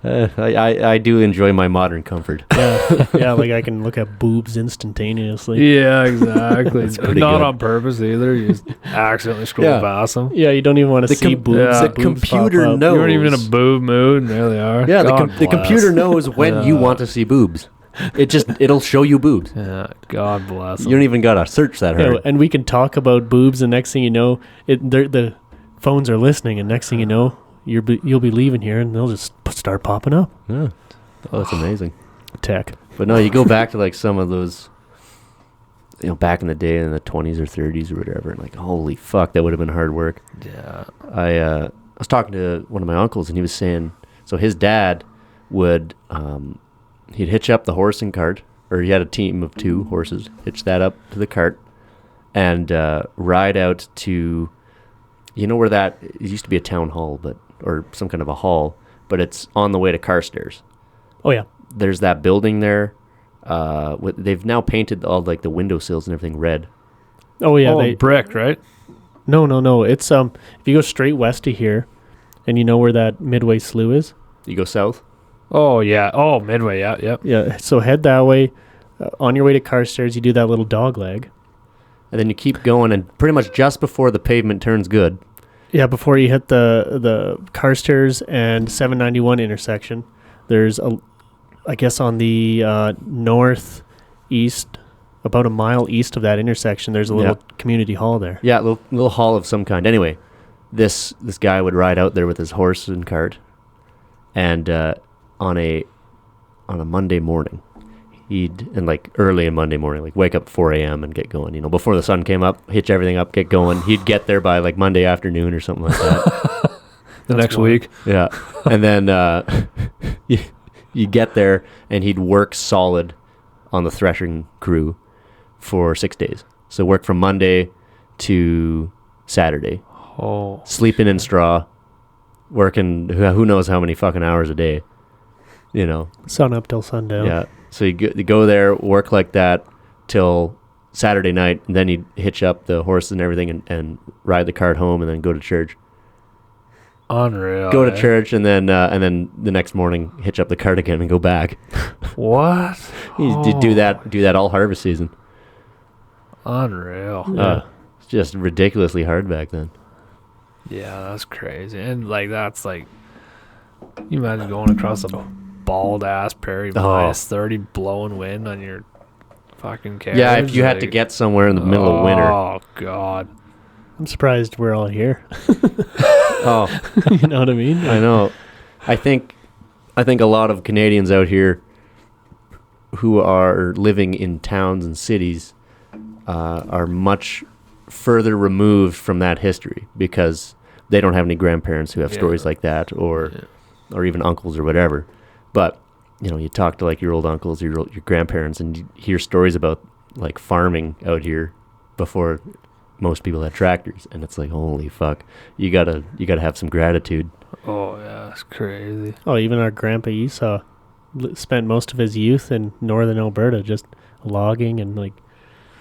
I do enjoy my modern comfort. Yeah, like I can look at boobs instantaneously. Yeah, exactly. That's pretty Not good. on purpose either. You just accidentally scroll Yeah. past them. Yeah, you don't even want to The see com- boobs. yeah. The boobs pop computer up. knows. You weren't even in a boob mood, and there they are. Yeah, God the bless. computer knows when you Yeah. want to see boobs. It'll show you boobs. Yeah, God bless You don't even gotta search that Yeah, hard. and we can talk about boobs, and next thing you know, the phones are listening, and next thing you know, you'll be leaving here, and they'll just start popping up. Yeah. Oh, that's amazing. Tech. But no, you go back to like some of those, back in the day in the 20s or 30s or whatever, and like, holy fuck, that would have been hard work. Yeah. I was talking to one of my uncles, and he was saying, so his dad would, he'd hitch up the horse and cart, or he had a team of 2 horses, hitch that up to the cart, and ride out to, where that, it used to be a town hall, or some kind of a hall, but it's on the way to Carstairs. Oh yeah, there's that building there. They've now painted all like the windowsills and everything red. Oh yeah, brick, right? No. It's if you go straight west of here, and you know where that Midway Slough is. You go south. Oh yeah. Oh, Midway. Yeah. Yep. Yeah. So head that way. On your way to Carstairs, you do that little dog leg. And then you keep going, and pretty much just before the pavement turns good. Yeah, before you hit the Carstairs and 791 intersection, there's I guess on the northeast, about a mile east of that intersection, there's a little community hall there. Yeah, little hall of some kind. Anyway, this guy would ride out there with his horse and cart, and on a Monday morning, like early in Monday morning, like wake up at 4 a.m. and get going, before the sun came up, hitch everything up, get going. He'd get there by like Monday afternoon or something like that. The next week. Yeah. And then you get there and he'd work solid on the threshing crew for 6 days. So work from Monday to Saturday. Oh. Sleeping in straw, working who knows how many fucking hours a day, Sun up till sundown. Yeah. So you go there, work like that till Saturday night, and then you hitch up the horses and everything and ride the cart home and then go to church. Unreal. Go to church and then the next morning hitch up the cart again and go back. What? You do that all harvest season. Unreal. It's just ridiculously hard back then. Yeah, that's crazy. And like that's like, you imagine going across a bald ass prairie minus 30 blowing wind on your fucking carriage. Yeah, if you had to get somewhere in the middle of winter. Oh God. I'm surprised we're all here. Oh, you know what I mean? I know. I think a lot of Canadians out here who are living in towns and cities are much further removed from that history because they don't have any grandparents who have stories like that or even uncles or whatever. But you talk to like your old uncles, your grandparents, and you hear stories about like farming out here before most people had tractors, and it's like, holy fuck, you gotta have some gratitude. Oh yeah, it's crazy. Oh, even our grandpa Esau spent most of his youth in northern Alberta just logging and like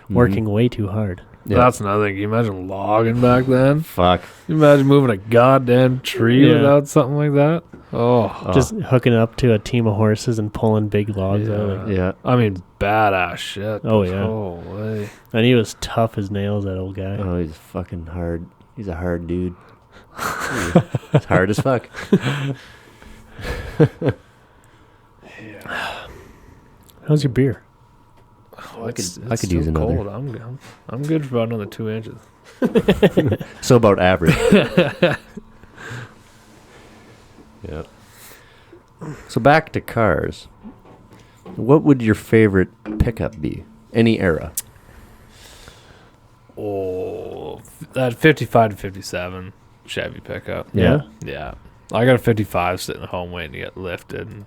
working way too hard. Yeah. That's another thing. Can you imagine logging back then? Fuck. Can you imagine moving a goddamn tree without something like that? Oh. Just hooking up to a team of horses and pulling big logs out. Yeah. I mean, badass shit. Oh, yeah. Oh, way. And he was tough as nails, that old guy. Oh, he's fucking hard. He's a hard dude. He's hard as fuck. How's your beer? Oh, I could use another. Cold. I'm good for about another 2 inches. So about average. Yeah. So back to cars. What would your favorite pickup be? Any era? Oh, that 55 to 57 Chevy pickup. Yeah? Yeah. I got a 55 sitting at home waiting to get lifted. And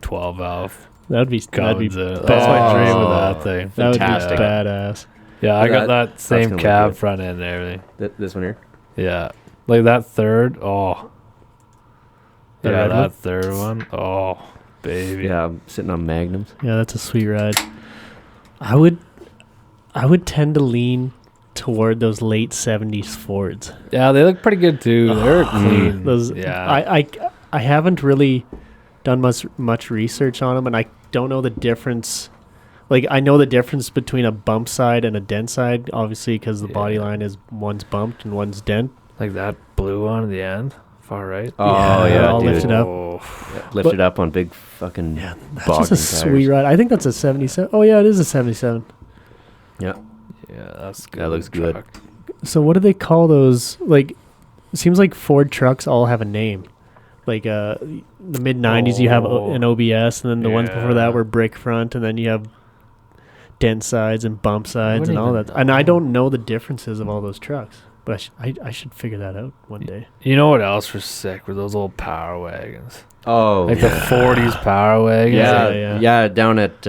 12 valve. That'd be That's my dream with that thing. That Fantastic. would be badass. Yeah, I got that same gonna cab look good. front end and everything. This one here? Yeah. Like that third. Oh. The Yeah, red that one? third one. Oh, baby. Yeah, I'm sitting on Magnums. Yeah, that's a sweet ride. I would tend to lean toward those late 70s Fords. Yeah, they look pretty good too. They're clean. Those, yeah. I haven't really done much research on them, and I don't know the difference. Like, I know the difference between a bump side and a dent side, obviously, because the body line is one's bumped and one's dent. Like that blue one at the end, far right. Oh, yeah, all dude. lifted up. Oh, Lifted up on big fucking That's bogging just a tires. sweet ride. I think that's a 77. Oh, yeah, it is a 77. Yeah. yeah, that's good. That looks good. truck. So what do they call those? Like, it seems like Ford trucks all have a name. Like the mid 90s, you have an OBS, and then the ones before that were brick front, and then you have dent sides and bump sides and all that. And I don't know the differences of all those trucks, but I should figure that out one day. You know what else was sick were those old power wagons. Oh, Like the 40s power wagons. yeah. Down at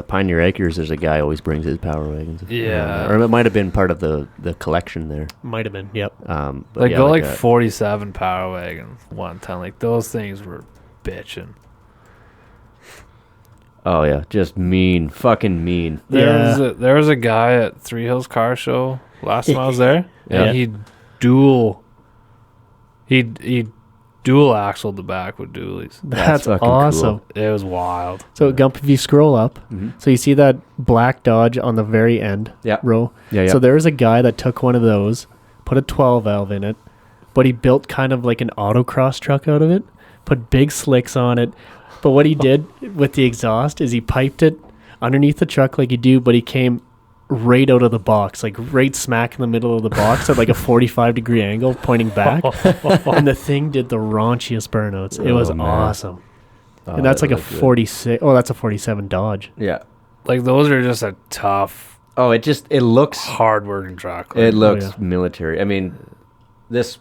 Pioneer Acres, there's a guy who always brings his power wagons. Yeah. Or it might have been part of the collection there. Might have been, yep. But Like yeah, go like like 47 power wagons 1 ton. Like those things were bitching. Oh yeah, just mean, fucking mean. There was a guy at Three Hills Car Show last time I was there, Yeah. and he dual axled the back with dualies. That's fucking awesome. cool. It was wild. So Gump, if you scroll up, so you see that black Dodge on the very end row. Yeah. So there was a guy that took one of those, put a 12 valve in it, but he built kind of like an autocross truck out of it, put big slicks on it. But what he did with the exhaust is he piped it underneath the truck like you do, but he came right out of the box, like right smack in the middle of the box at like a 45-degree angle pointing back. And the thing did the raunchiest burnouts. It was awesome. And that's like a 46. Oh, that's a 47 Dodge. Yeah. Like those are just a tough. Oh, it looks hard-working truck. It looks military. I mean, this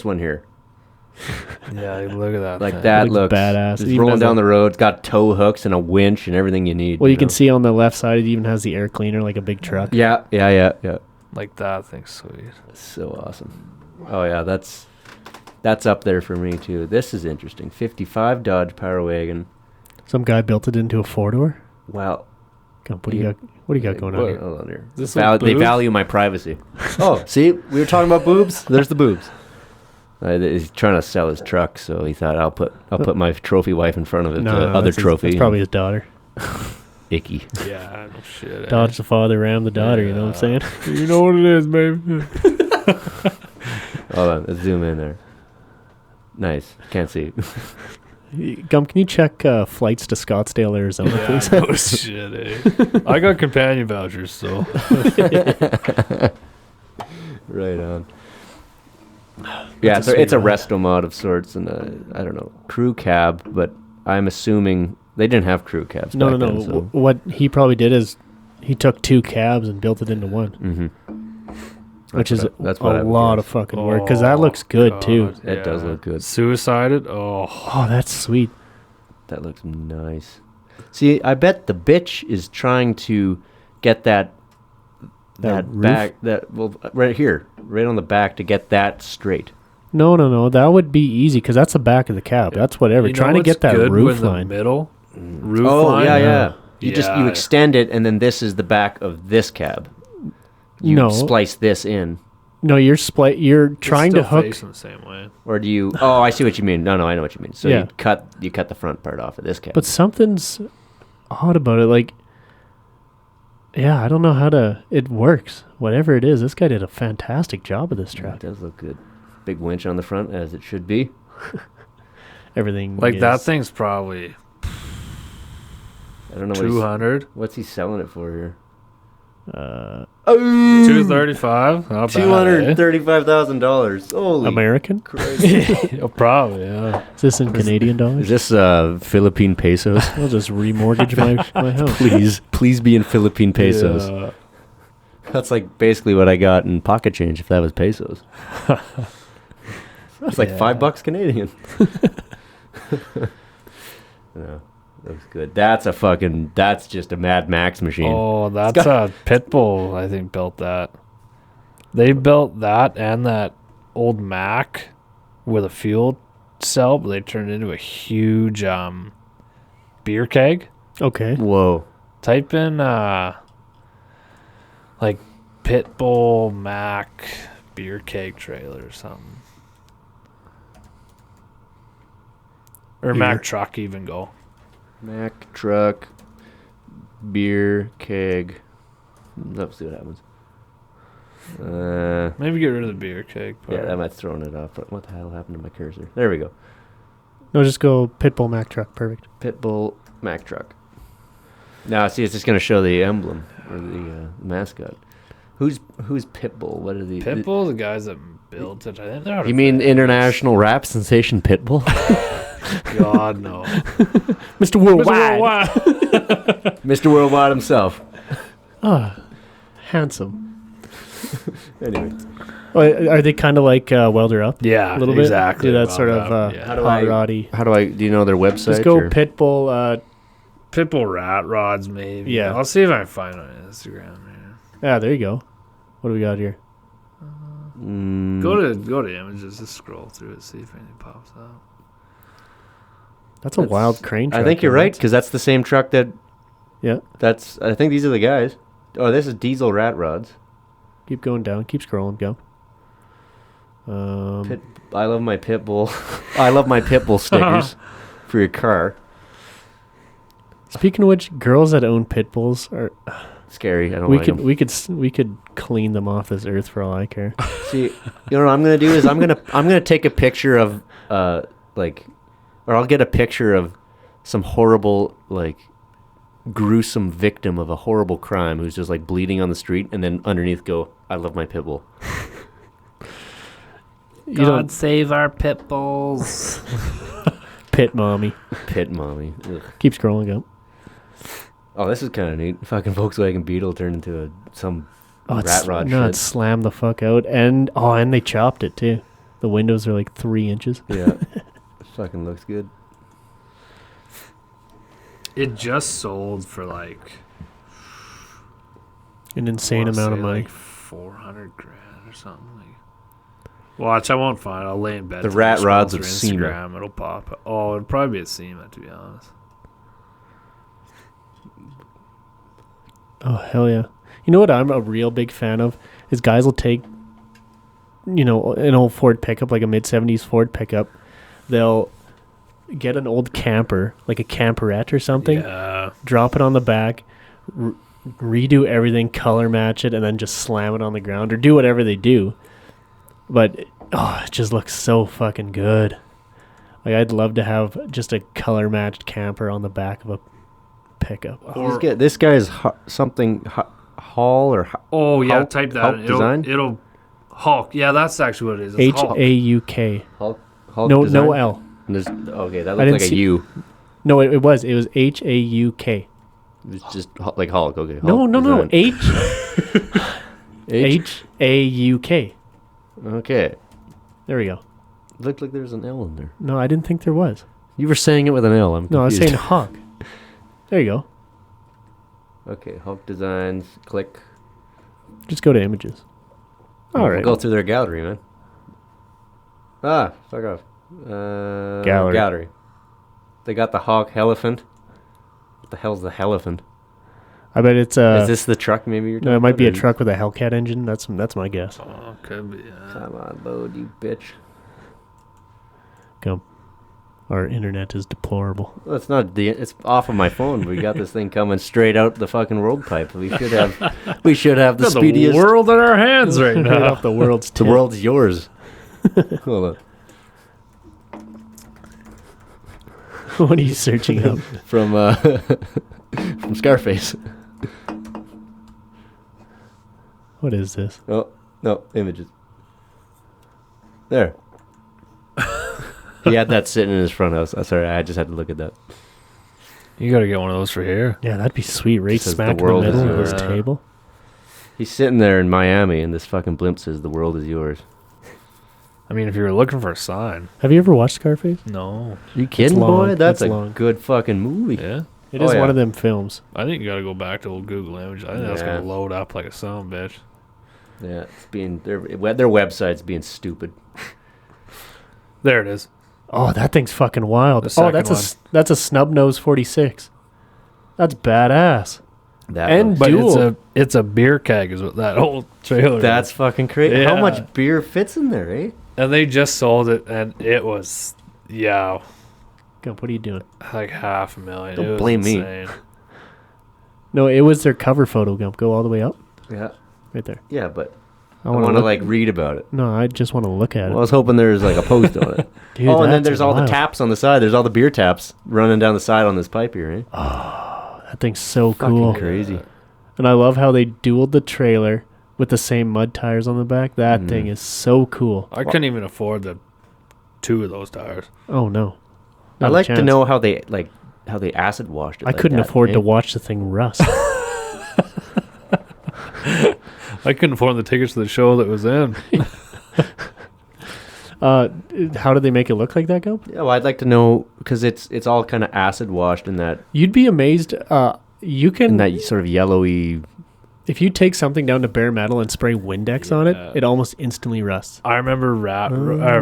one here. Yeah, look at that. Like thing. that It looks badass. It's Even rolling has down the road. It's got tow hooks and a winch and everything you need. Well, you can see on the left side, it even has the air cleaner like a big truck. Yeah. Like that thing's sweet. So awesome. Oh yeah, that's up there for me too. This is interesting. 55 Dodge Power Wagon. Some guy built it into a 4-door. Well, Gump, what do you got going on here? Hold on here. This They value my privacy. Oh, see, we were talking about boobs. There's the boobs. He's trying to sell his truck, so he thought I'll put my trophy wife in front of it. Other trophy. That's probably his daughter. Icky. Yeah, no shit. Dodge the father, ram the daughter. You know what I'm saying? You know what it is, baby. Hold on, let's zoom in there. Nice. Can't see. Gump, can you check flights to Scottsdale, Arizona, please? No shit, eh? I got companion vouchers, so. Right on. Yeah, so it's a resto mod of sorts, and I don't know, crew cab, but I'm assuming they didn't have crew cabs. No. Then, so. What he probably did is he took 2 cabs and built it into one, which is that's a lot of fucking work, because that looks good too. It does look good. Suicided? Oh, that's sweet. That looks nice. See, I bet the bitch is trying to get that back, right here, right on the back, to get that straight. No, that would be easy because that's the back of the cab. That's whatever. Trying to get that roof line. The middle roof Oh line. yeah. You extend it, and then this is the back of this cab. You splice this in. No, you're trying to hook facing the same way. Or do you? Oh, I see what you mean. No, I know what you mean. So Yeah. you cut the front part off of this cab. But something's odd about it. Like, yeah, I don't know how it works. Whatever it is, this guy did a fantastic job of this truck. It does look good. Big winch on the front, as it should be. Everything. Like that thing's probably I don't know 200. What's he selling it for here? 235. $235,000. Holy American? Christ. Probably, yeah. Is this in Canadian dollars? Is this Philippine pesos? I'll just remortgage my house. Please be in Philippine pesos. Yeah. That's like basically what I got in pocket change if that was pesos. That's like $5 Canadian. No, that was good. That's just a Mad Max machine. Oh, that's a Pitbull, I think, built that. They built that and that old Mac with a fuel cell, but they turned it into a huge beer keg. Okay. Whoa. Type in like Pitbull Mac beer keg trailer or something. Or Mac truck even go. Mac truck, beer keg. Let's see what happens. Maybe get rid of the beer keg part. Yeah, that might throw it off. What the hell happened to my cursor? There we go. No, just go Pitbull Mac truck. Perfect. Pitbull Mac truck. Now, see, it's just going to show the emblem or the mascot. Who's Pitbull? What are the Pitbull? The guys that built it. I think they're out of You mean Vegas. international rap sensation Pitbull? God no. Mr. Worldwide. Mr. Worldwide himself. Handsome. Anyway, Are they kind of like Welder Up? Yeah, a little bit. exactly. Do that sort of How do hot I- roddy. do you know their website? Just go or? Pitbull. Pitbull rat rods, maybe. Yeah. I'll see if I can find it on Instagram. Yeah, there you go. What do we got here? Go to images, just scroll through it, see if anything pops up. That's a wild crane truck. I think you're right, because that's the same truck that... Yeah. I think these are the guys. Oh, this is diesel rat rods. Keep going down. Keep scrolling. Go. I love my pit bull. I love my pit bull stickers for your car. Speaking of which, girls that own pit bulls are scary. I don't like them. We could clean them off this earth for all I care. See, you know what I'm gonna do is I'm gonna take a picture of or I'll get a picture of some horrible, like, gruesome victim of a horrible crime who's just like bleeding on the street, and then underneath go, I love my pit bull. God save our pit bulls. Pit mommy. Pit mommy. Ugh. Keep scrolling up. Oh, this is kind of neat. Fucking Volkswagen Beetle turned into some rat rod shit. No, it slammed the fuck out, and they chopped it too. The windows are like 3 inches. Yeah. Fucking looks good. It just sold for like an insane amount of money. Like $400,000 or something. Watch, I won't find it. I'll lay in bed. The rat rods of Instagram. SEMA. It'll pop up. Oh, it'll probably be at SEMA, to be honest. Oh, hell yeah. You know what I'm a real big fan of? Is guys will take, an old Ford pickup, like a mid-70s Ford pickup. They'll get an old camper, like a camperette or something. Yeah. Drop it on the back, redo everything, color match it, and then just slam it on the ground or do whatever they do. But, it just looks so fucking good. Like, I'd love to have just a color-matched camper on the back of a pickup. This guy is something Hall or oh yeah, Hulk, type that. Hulk design? It'll Hulk. Yeah, that's actually what it is. It's Hauk. Hulk No, design? no L. Okay, that looks like a U. No, it was Hauk. It's just like Hulk. Okay. Hulk no. H Hauk. Okay. There we go. Looked like there's an L in there. No, I didn't think there was. You were saying it with an L. I'm confused. No, I was saying Hawk. There you go. Okay, Hulk Designs. Click. Just go to images. All right. We'll go through their gallery, man. Fuck off. Gallery. They got the Hawk Elephant. What the hell's the Elephant? I bet it's Is this the truck maybe you're talking about? No, it might be a truck with a Hellcat engine. That's my guess. Oh, could be. Yeah. Come on, load, you bitch. Come. Our internet is deplorable. Well, it's off of my phone. We got this thing coming straight out the fucking road pipe. We should have the speediest. The world in our hands right now. Right off the world's tip. The world's yours. Hold on. What are you searching up? From Scarface. What is this? Oh, no, images. There. He had that sitting in his front house. Sorry, I just had to look at that. You got to get one of those for here. Yeah, that'd be sweet. Right Says smack the in the world is middle of this yours. table. He's sitting there in Miami, and this fucking blimp says, "The world is yours." I mean, if you were looking for a sign. Have you ever watched Scarface? No. Are you kidding, long. boy? That's It's a long. good fucking movie. Yeah. It is yeah. one of them films. I think you got to go back to old Google Images. I think that's Yeah. going to load up like a son of a bitch. Yeah, it's being their website's being stupid. There it is. Oh, that thing's fucking wild. The second that's a snub nose 46. That's badass. That And looks- But dual. it's a beer keg is what that whole trailer that's is. fucking crazy. Yeah. How much beer fits in there, eh? And they just sold it, and it was, Gump, what are you doing? like $500,000. Don't It was blame me. insane. No, it was their cover photo, Gump. Go all the way up. Yeah, Right there. yeah, but I wanna want to look- like read about it. No, I just want to look at Well, I it. was hoping there was like a post on it. Dude, and then that's there's all the wild. taps on the side. There's all the beer taps running down the side on this pipe here, eh? That thing's so Fucking cool. crazy. And I love how they dualed the trailer with the same mud tires on the back. That thing is so cool. I couldn't even afford the 2 of those tires. Oh, no. I'd Not a like to chance. know how they acid washed it. I like couldn't that, afford eh? to watch the thing rust. I couldn't afford the tickets to the show that was in. How did they make it look like that, Gump? Yeah, well, I'd like to know because it's all kind of acid washed in that You'd be amazed. You can, sort of yellowy. if you take something down to bare metal and spray Windex on Yeah. it almost instantly rusts. I remember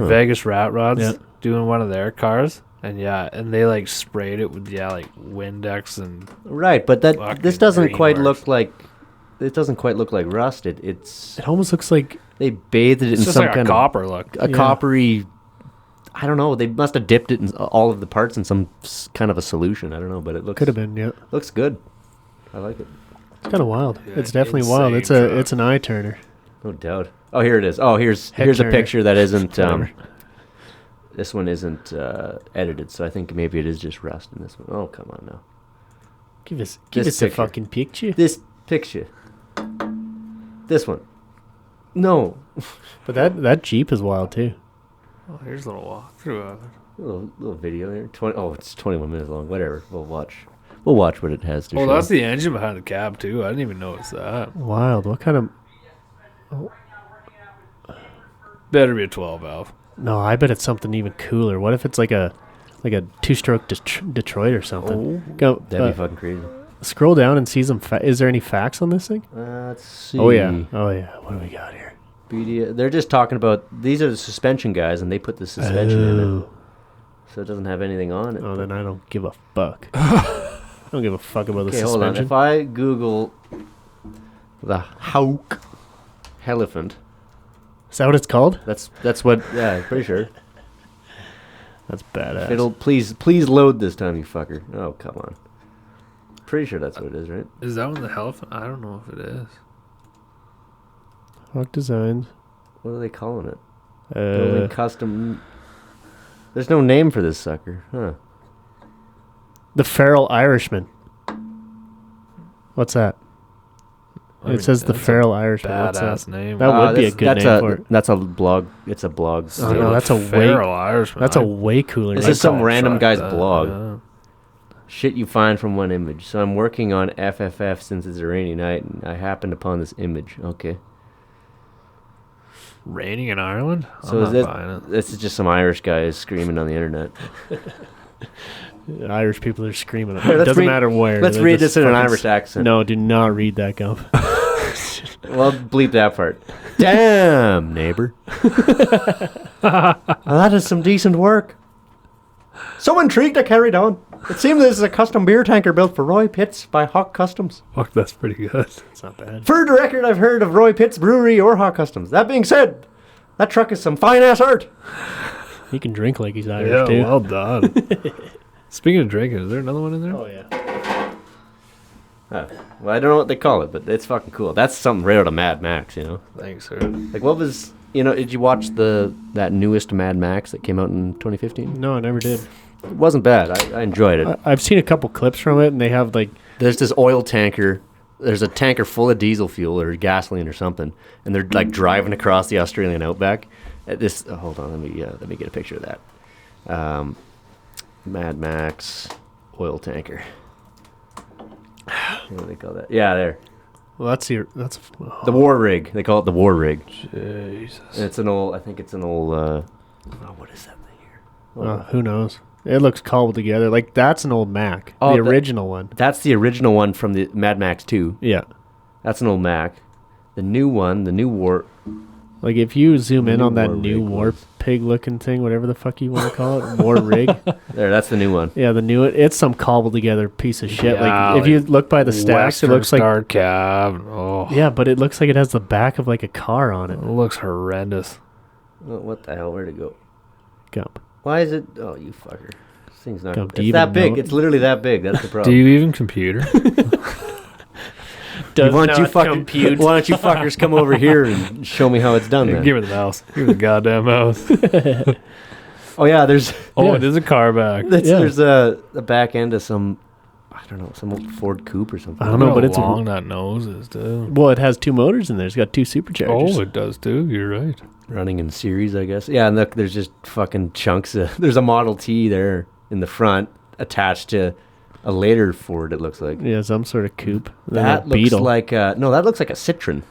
Vegas Rat Rods Yeah. doing one of their cars, And they like sprayed it with like Windex and Right, but this doesn't green quite marks. look like. It doesn't quite look like rust. It's It almost looks like they bathed it in it's just some like a kind copper look. of a coppery. I don't know. They must have dipped it in all of the parts in some kind of a solution. I don't know, but it looks could have been. Yeah, looks good. I like it. it's kind of wild. Yeah, It's definitely wild. insane It's an eye turner. No doubt. Oh, here it is. Oh, here's Head a turner. picture that isn't. Whatever. This one isn't edited, so I think maybe it is just rust in this one. Oh, come on now. Give us This a picture. fucking picture. This picture. This one. No. But that Jeep is wild too. Oh, here's a little walkthrough of it. Little video here. It's 21 minutes long. Whatever. We'll watch what it has to show. Oh, that's the engine behind the cab too. I didn't even notice that. Wild. What kind of? Better be a 12 valve. No, I bet it's something even cooler. What if it's like a two-stroke Detroit or something? Go. That'd be fucking crazy. Scroll down and see some. Is there any facts on this thing? Let's see. Oh yeah. What do we got here? They're just talking about these are the suspension guys, and they put the suspension in it, Oh. so it doesn't have anything on it. Oh, then I don't give a fuck. I don't give a fuck about the Okay, hold on. suspension. If I Google the Hauk elephant, Is that what it's called? that's what. Yeah, pretty sure. That's badass. It'll please load this time, you fucker. Oh, come on. Pretty sure that's what it is, right? Is that one the elephant? I don't know if it is. Hawk Designs. What are they calling it? Building custom. There's no name for this sucker, huh? The Feral Irishman. What's that? It says the Feral Irishman. What's Badass that? name. That would be a good name for it. That's a blog. It's a blog. Oh, no, that's a way. Feral Irishman. That's a way cooler This name. is some I'd random try guy's that, blog. yeah. Shit you find from one image. So I'm working on FFF since it's a rainy night, and I happened upon this image. Okay. Raining in Ireland? So I'm not buying it. this is just some Irish guys screaming on the internet. Irish people are screaming. Here, It let's doesn't read- matter where. Let's They're read just this in an fucking Irish accent. No, do not read that, Gump. Well, bleep that part. Damn, neighbor. Well, that is some decent work. So intrigued I carried on. It seems this is a custom beer tanker built for Roy Pitts by Hawk Customs. Fuck, that's pretty good. It's not bad. For the record, I've heard of Roy Pitts Brewery or Hawk Customs. That being said, that truck is some fine-ass art. He can drink like he's Irish, Yeah, too. well done. Speaking of drinking, is there another one in there? Oh, yeah. Well, I don't know what they call it, but it's fucking cool. That's something right out of Mad Max, you know? Thanks, sir. Like, what was... You know, did you watch that newest Mad Max that came out in 2015? No, I never did. It wasn't bad. I enjoyed it. I've seen a couple clips from it, and they have, like... There's this oil tanker. There's a tanker full of diesel fuel or gasoline or something, and they're like driving across the Australian outback. Hold on, let me get a picture of that. Mad Max oil tanker. What do they call that? Yeah, there. Well, that's... The war rig. They call it the war rig. Jesus. And it's an old. I think it's an old. What is that thing here? who knows? It looks cobbled together. Like, that's an old Mac. Oh, the original one. That's the original one from the Mad Max 2. Yeah. That's an old Mac. The new one, the new war. Like, if you zoom in New on that war new rig war was- pig looking thing, whatever the fuck you want to call it, war rig. There, that's the new one. Yeah, the new it's some cobbled together piece of shit. Yeah, like, if you look by the stacks, it looks like... Star cab. Oh, Yeah, but it looks like it has the back of, like, a car on it. it looks horrendous. Oh, what the hell? Where'd it go? Gump. Why is it? Oh, you fucker. This thing's not. Gump, do It's you that even big. know? It's literally that big. That's the Do problem. you even computer? Does why don't you not fucking, compute. Why don't you fuckers come over here and show me how it's done then? Give me the mouse. Give me the goddamn mouse. Oh yeah, there's Oh, Yeah. it is a car back. Yeah. there's a back end of some, I don't know, some old Ford Coupe or something. I don't know, Look but how it's long that nose is, too. well, it has two motors in there. It's got two superchargers. Oh, it does too. You're right. Running in series, I guess. Yeah, and look, there's just fucking chunks of. There's a Model T there in the front attached to a later Ford. It looks like. Yeah, some sort of coupe. And then That a looks Beetle. like no, that looks like a Citroen.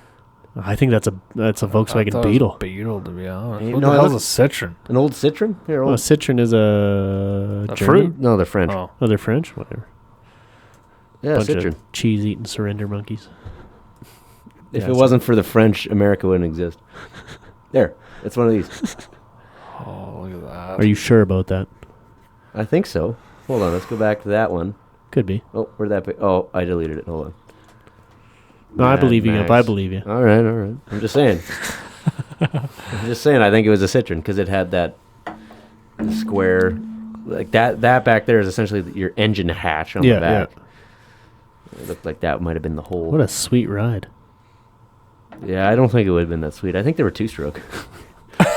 I think that's a I Volkswagen thought it was Beetle. a Beetle, to be honest. Hey, What no, the that hell's a was- Citroen? An old Citroen? Here, Oh, old. Citroen is a A German? fruit? No, they're French. Oh, Oh, they're French? Whatever. Yeah, Bunch Citroen. of cheese-eating surrender monkeys. If Yeah, it so- wasn't for the French, America wouldn't exist. There, it's one of these. oh, look at that. Are you sure about that? I think so. Hold on, let's go back to that one. Could be. Oh, where'd that be? Oh, I deleted it. Hold on. No, I believe you, Max. Gump. I believe you. All right. I'm just saying. I think it was a Citroen because it had that square, like that back there is essentially your engine hatch on the back. Yeah. It looked like that might have been the whole. What a sweet ride. Yeah, I don't think it would have been that sweet. I think they were 2-stroke.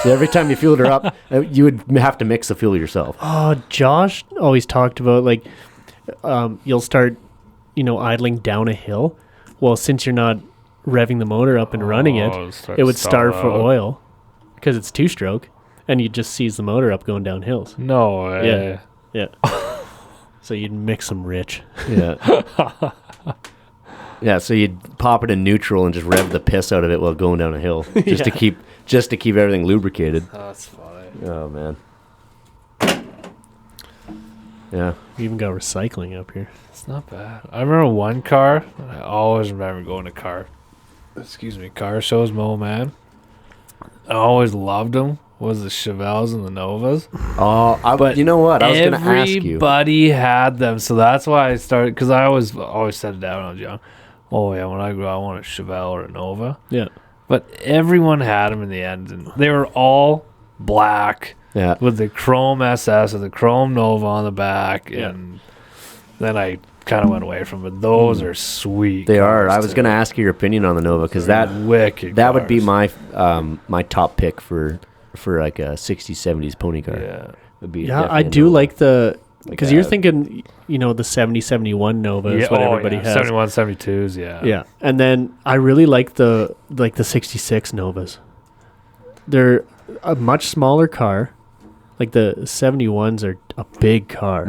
So every time you fueled her up, you would have to mix the fuel yourself. Oh, Josh always talked about, like, you'll start, idling down a hill. Well, since you're not revving the motor up and running it would starve for oil because it's 2-stroke, and you just seize the motor up going down hills. No way. Yeah. So you'd mix them rich. Yeah. Yeah, so you'd pop it in neutral and just rev the piss out of it while going down a hill, just to keep everything lubricated. Oh, that's funny. Oh man. Yeah. We even got recycling up here. It's not bad. I remember one car. I always remember going to car shows, man. I always loved them. Was the Chevelles and the Novas. Oh, but you know what? I was going to ask you. Everybody had them, so that's why I started. Because I always said it down when I was young. Oh yeah, when I grew up, I want a Chevelle or a Nova. Yeah. But everyone had them in the end, and they were all black. Yeah. With the chrome SS or the chrome Nova on the back, and then I kind of went away from it. Those are sweet. They are. I was going to ask your opinion on the Nova because that would be my my top pick for like a 60s 70s pony car. Yeah. Would be I do Nova. like the because you're thinking the 70 71 Nova is what everybody has. 71 72s, Yeah. And then I really like the 66 Novas. They're a much smaller car. Like the 71s are a big car.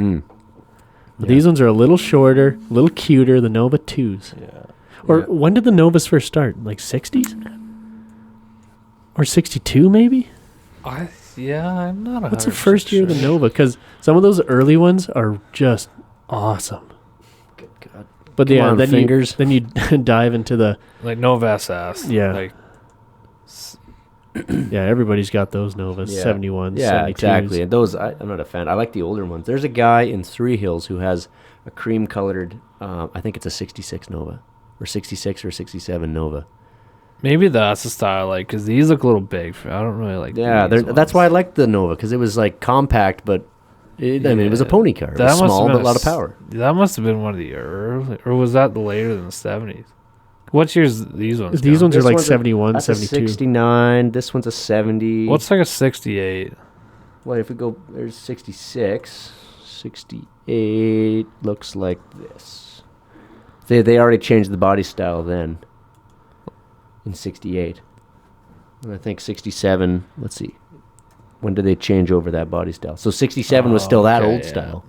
These ones are a little shorter, a little cuter, the Nova 2s. Yeah. Or when did the Novas first start? Like 60s? Or 62 maybe? I'm not. What's the first year of the Nova? Because some of those early ones are just awesome. Good God. But Come on, then fingers. you dive into the like Nova SS. Yeah. Like everybody's got those Novas, 71s, Yeah, 72s. exactly. And those, I'm not a fan. I like the older ones. There's a guy in Three Hills who has a cream-colored, I think it's a 66 Nova, or 66 or 67 Nova. maybe that's the style, like, because these look a little big. I don't really like. Yeah, that's why I liked the Nova, because it was like compact, but it was a pony car. It was small but a lot of power. That must have been one of the early, or was that later than the 70s? What year's these ones? These ones are like one's 71, that's 72. a 69. This one's a 70. What's like a 68? Well, if we go, there's 66. 68 looks like this. They already changed the body style then. In 68. And I think 67, let's see. When did they change over that body style? So 67 was still that old style.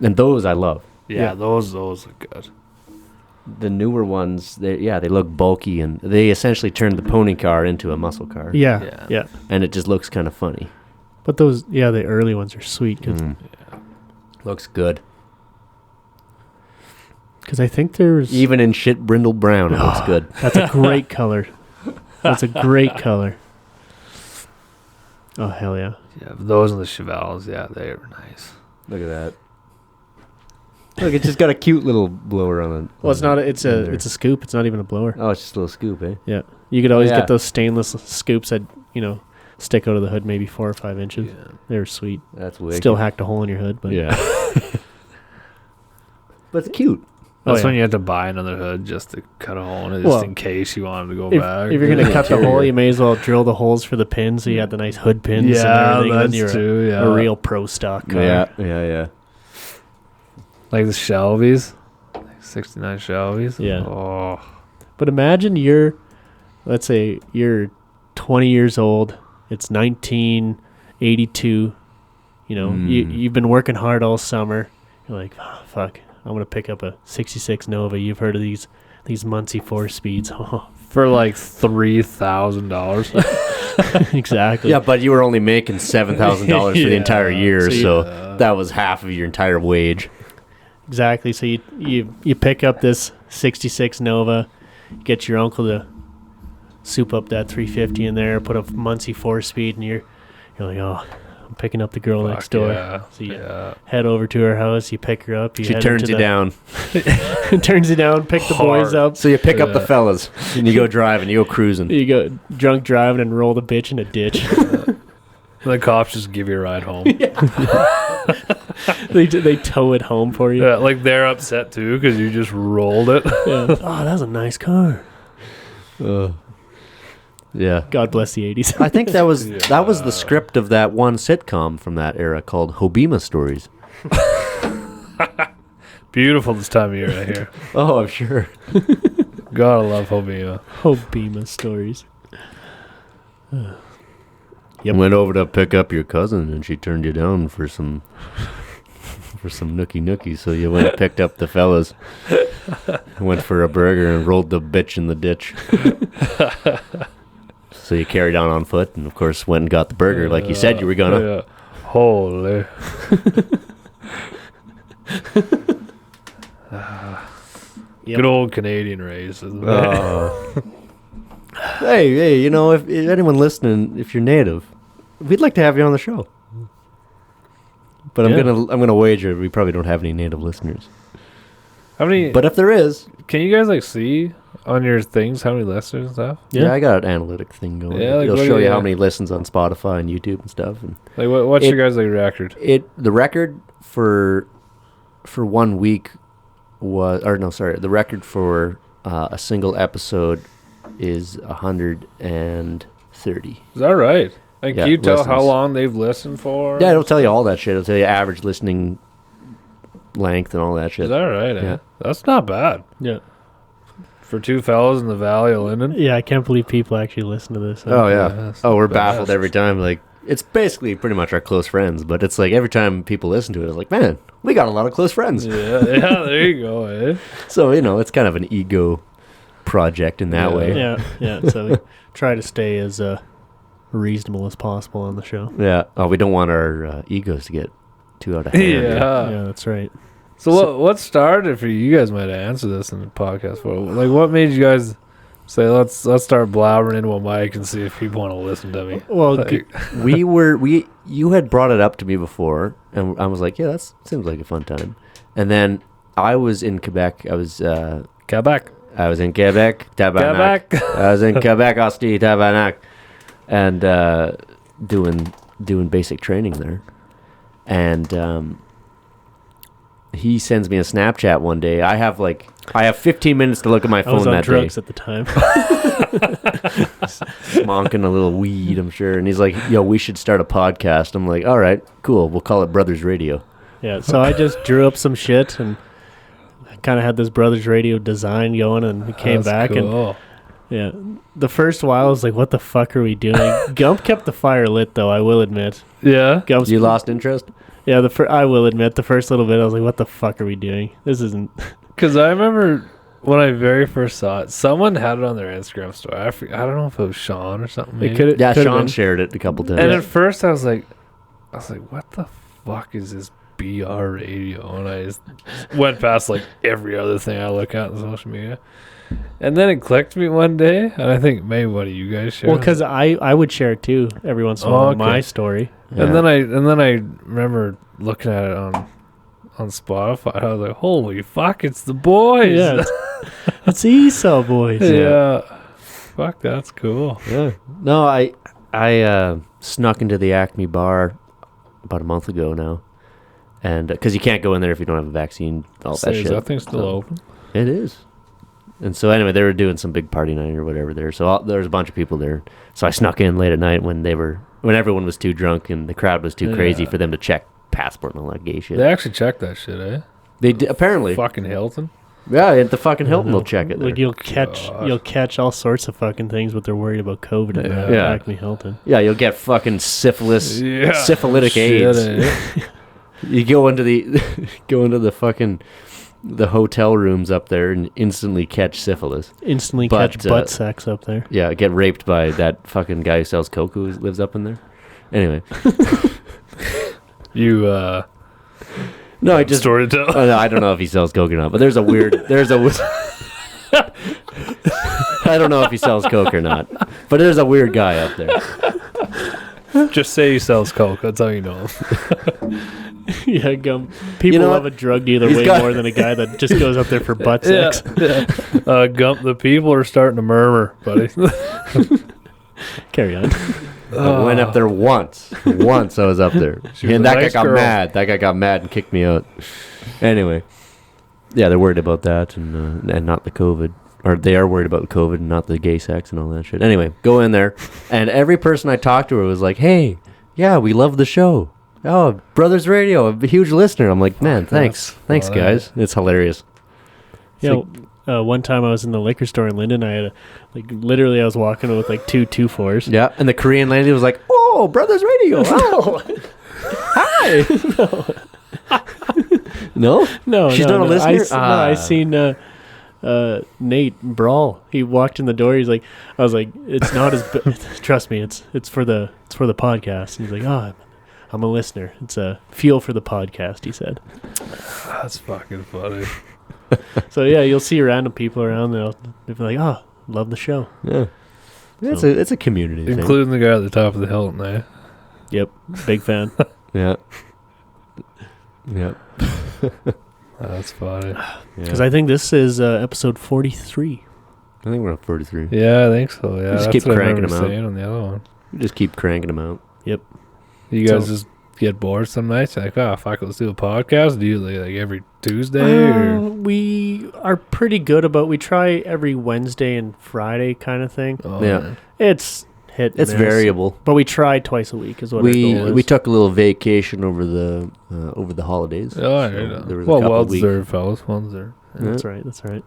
And those I love. Yeah, those look good. The newer ones, they look bulky, and they essentially turned the pony car into a muscle car. Yeah. And it just looks kind of funny. But those, the early ones are sweet. Looks good. Because I think there's... Even in shit brindle brown, it looks good. That's a great color. That's a great color. Oh, hell yeah. Yeah, those and the Chevelles, they were nice. Look at that. Look, it's just got a cute little blower on it. Well, it's not. It's a scoop. It's not even a blower. Oh, it's just a little scoop, eh? Yeah. You could always get those stainless scoops that stick out of the hood maybe 4 or 5 inches. Yeah. They were sweet. That's wicked. Still hacked a hole in your hood, but but it's cute. That's when you had to buy another hood just to cut a hole in it, just in case you wanted to go back. If you're going to cut the hole, you may as well drill the holes for the pins so you had the nice hood pins and everything. That's then you're true. a real pro stock car. Yeah. Like the Shelby's, like 69 Shelby's. Yeah. Oh. But imagine let's say you're 20 years old. It's 1982. You've been working hard all summer. You're like, oh, fuck, I'm going to pick up a 66 Nova. You've heard of these Muncie 4-speeds. For like $3,000. Exactly. Yeah, but you were only making $7,000 for the entire year, so that was half of your entire wage. Exactly. So you pick up this 66 Nova, get your uncle to soup up that 350 in there, put a Muncie 4-speed, and you're like, oh, I'm picking up the girl next door. Yeah. So you head over to her house, you pick her up. She turns you down. Turns you down, pick the boys up. So you pick up the fellas, and you go driving, you go cruising. You go drunk driving and roll the bitch in a ditch. The cops just give you a ride home. They tow it home for you. Yeah, like they're upset too because you just rolled it. Yeah. Oh, that was a nice car. Yeah. God bless the 80s. I think that was the script of that one sitcom from that era called Hobima Stories. Beautiful this time of year right here. Oh, I'm sure. Gotta love Hobima. Hobima Stories. Yep. Went over to pick up your cousin, and she turned you down for some nookie. So you went and picked up the fellas, went for a burger, and rolled the bitch in the ditch. So you carried on foot, and of course went and got the burger like you said you were gonna. Yeah. Holy. Good old Canadian racism. Hey, you know, if anyone listening, if you're native, we'd like to have you on the show. But I'm gonna wager we probably don't have any native listeners. How many? But if there is, can you guys like see on your things how many listeners and stuff? Yeah, I got an analytic thing going. Yeah, like it'll show you how many listens on Spotify and YouTube and stuff. And like, what's your guys' like record? The record for 1 week the record for a single episode is 130. Is that right? Like, Yeah, can you tell listens. how long they've listened for? Yeah, it'll tell you all that shit. It'll tell you average listening length and all that shit. Is that right? Yeah. That's not bad. Yeah. For two fellas in the Valley of Linden. Yeah, I can't believe people actually listen to this. Oh, yeah. that's We're the baffled best. every time. Like, it's basically pretty much our close friends, but it's like every time people listen to it, it's like, man, we got a lot of close friends. Yeah, there you go, eh? So, you know, it's kind of an ego project in that way. Yeah. So we try to stay as reasonable as possible on the show. Yeah. Oh, we don't want our egos to get too out of hand. Yeah, that's right. So what started for you? You guys might answer this in the podcast. For like, what made you guys say let's start blabbering into a mic and see if people want to listen to me? Well, Like, You had brought it up to me before, and I was like, yeah, that seems like a fun time. And then I was in Quebec. I was in Quebec, Tabarnak. I was in Quebec, Asti, Tabarnak, and doing basic training there. And he sends me a Snapchat one day. I have 15 minutes to look at my phone I was on that drugs day. at the time. Smonking a little weed, I'm sure. And he's like, yo, we should start a podcast. I'm like, all right, cool. We'll call it Brothers Radio. Yeah, so I just drew up some shit and kind of had this Brothers Radio design going, and we came back cool. and the first while I was like, what the fuck are we doing? Gump kept the fire lit, though, I will admit. Yeah. Gump's, You lost interest? Yeah, I will admit, the first little bit I was like, what the fuck are we doing? This isn't... Because I remember when I very first saw it, someone had it on their Instagram story. I don't know if it was Sean or something. It maybe. could Yeah, could've Sean been. shared it a couple times. And at first I was like, what the fuck is this BR radio? And I just went past like every other thing I look at on social media. And then it clicked me one day, and I think maybe one of you guys shared. Well, because I would share it too every once in a while on my story. Yeah. And then I remember looking at it on Spotify. I was like, holy fuck, it's the boys. Yeah, it's Esau boys. Yeah. Fuck, that's cool. Yeah. No, I snuck into the Acme bar about a month ago now. And because you can't go in there if you don't have a vaccine, all that Say, shit. is that thing still So, open? It is. And so anyway, they were doing some big party night or whatever there. So there was a bunch of people there. So I snuck in late at night when everyone was too drunk and the crowd was too crazy for them to check passport and all that gay shit. They actually checked that shit, eh? They did, apparently. Fucking Hilton. Yeah, at the fucking Hilton they'll check it there. Like you'll catch all sorts of fucking things, but they're worried about COVID and that. Yeah. Acme Hilton. Yeah, you'll get fucking syphilis, syphilitic Shit, AIDS. eh? You go into the fucking the hotel rooms up there and instantly catch syphilis. Instantly But, catch butt sex up there. Yeah, get raped by that fucking guy who sells coke who lives up in there. Anyway. You No, I just story to tell. no, I don't know if he sells coke or not, but I don't know if he sells coke or not, but there's a weird guy up there. Just say he sells coke. That's how you know him. Yeah, gum. People love a drug dealer way more than a guy that just goes up there for butt sex. Gump, the people are starting to murmur, buddy. Carry on. I went up there once. Once I was up there. And that guy got mad. That guy got mad and kicked me out. Anyway. Yeah, they're worried about that and not the COVID. Or they are worried about COVID and not the gay sex and all that shit. Anyway, go in there. And every person I talked to was like, hey, yeah, we love the show. Oh, Brothers Radio, a huge listener. I'm like, man, thanks. Thanks, guys. It's hilarious. Yeah, one time I was in the liquor store in Linden. I had literally I was walking with like 2 2-4s. Yeah, and the Korean lady was like, oh, Brothers Radio. Oh. Hi. No? She's not a listener? I seen Nate Brawl. He walked in the door. He's like, I was like, it's not as trust me, it's for the podcast. And he's like, oh, I'm a listener. It's a fuel for the podcast, he said. That's fucking funny. So yeah, you'll see random people around. They'll be like, oh, love the show. Yeah. It's a community thing. Including the guy at the top of the Hilton there. Yep. Big fan. Yeah. Yep. That's funny. Because I think this is episode 43. I think we're on 43. Yeah, I think so. Yeah, just keep cranking them out. On the other one. Just keep cranking them out. Yep. You guys just get bored some nights? Like, oh, fuck, let's do a podcast. Do you like every Tuesday? Or? We are pretty good about. We try every Wednesday and Friday kind of thing. Oh, yeah. Man. It's hit. It's variable, but we try twice a week. Is what our goal is. We took a little vacation over the holidays. Oh, I know. So there was a couple well weeks. deserved, fellas. Well deserved. Yeah. That's right. That's right.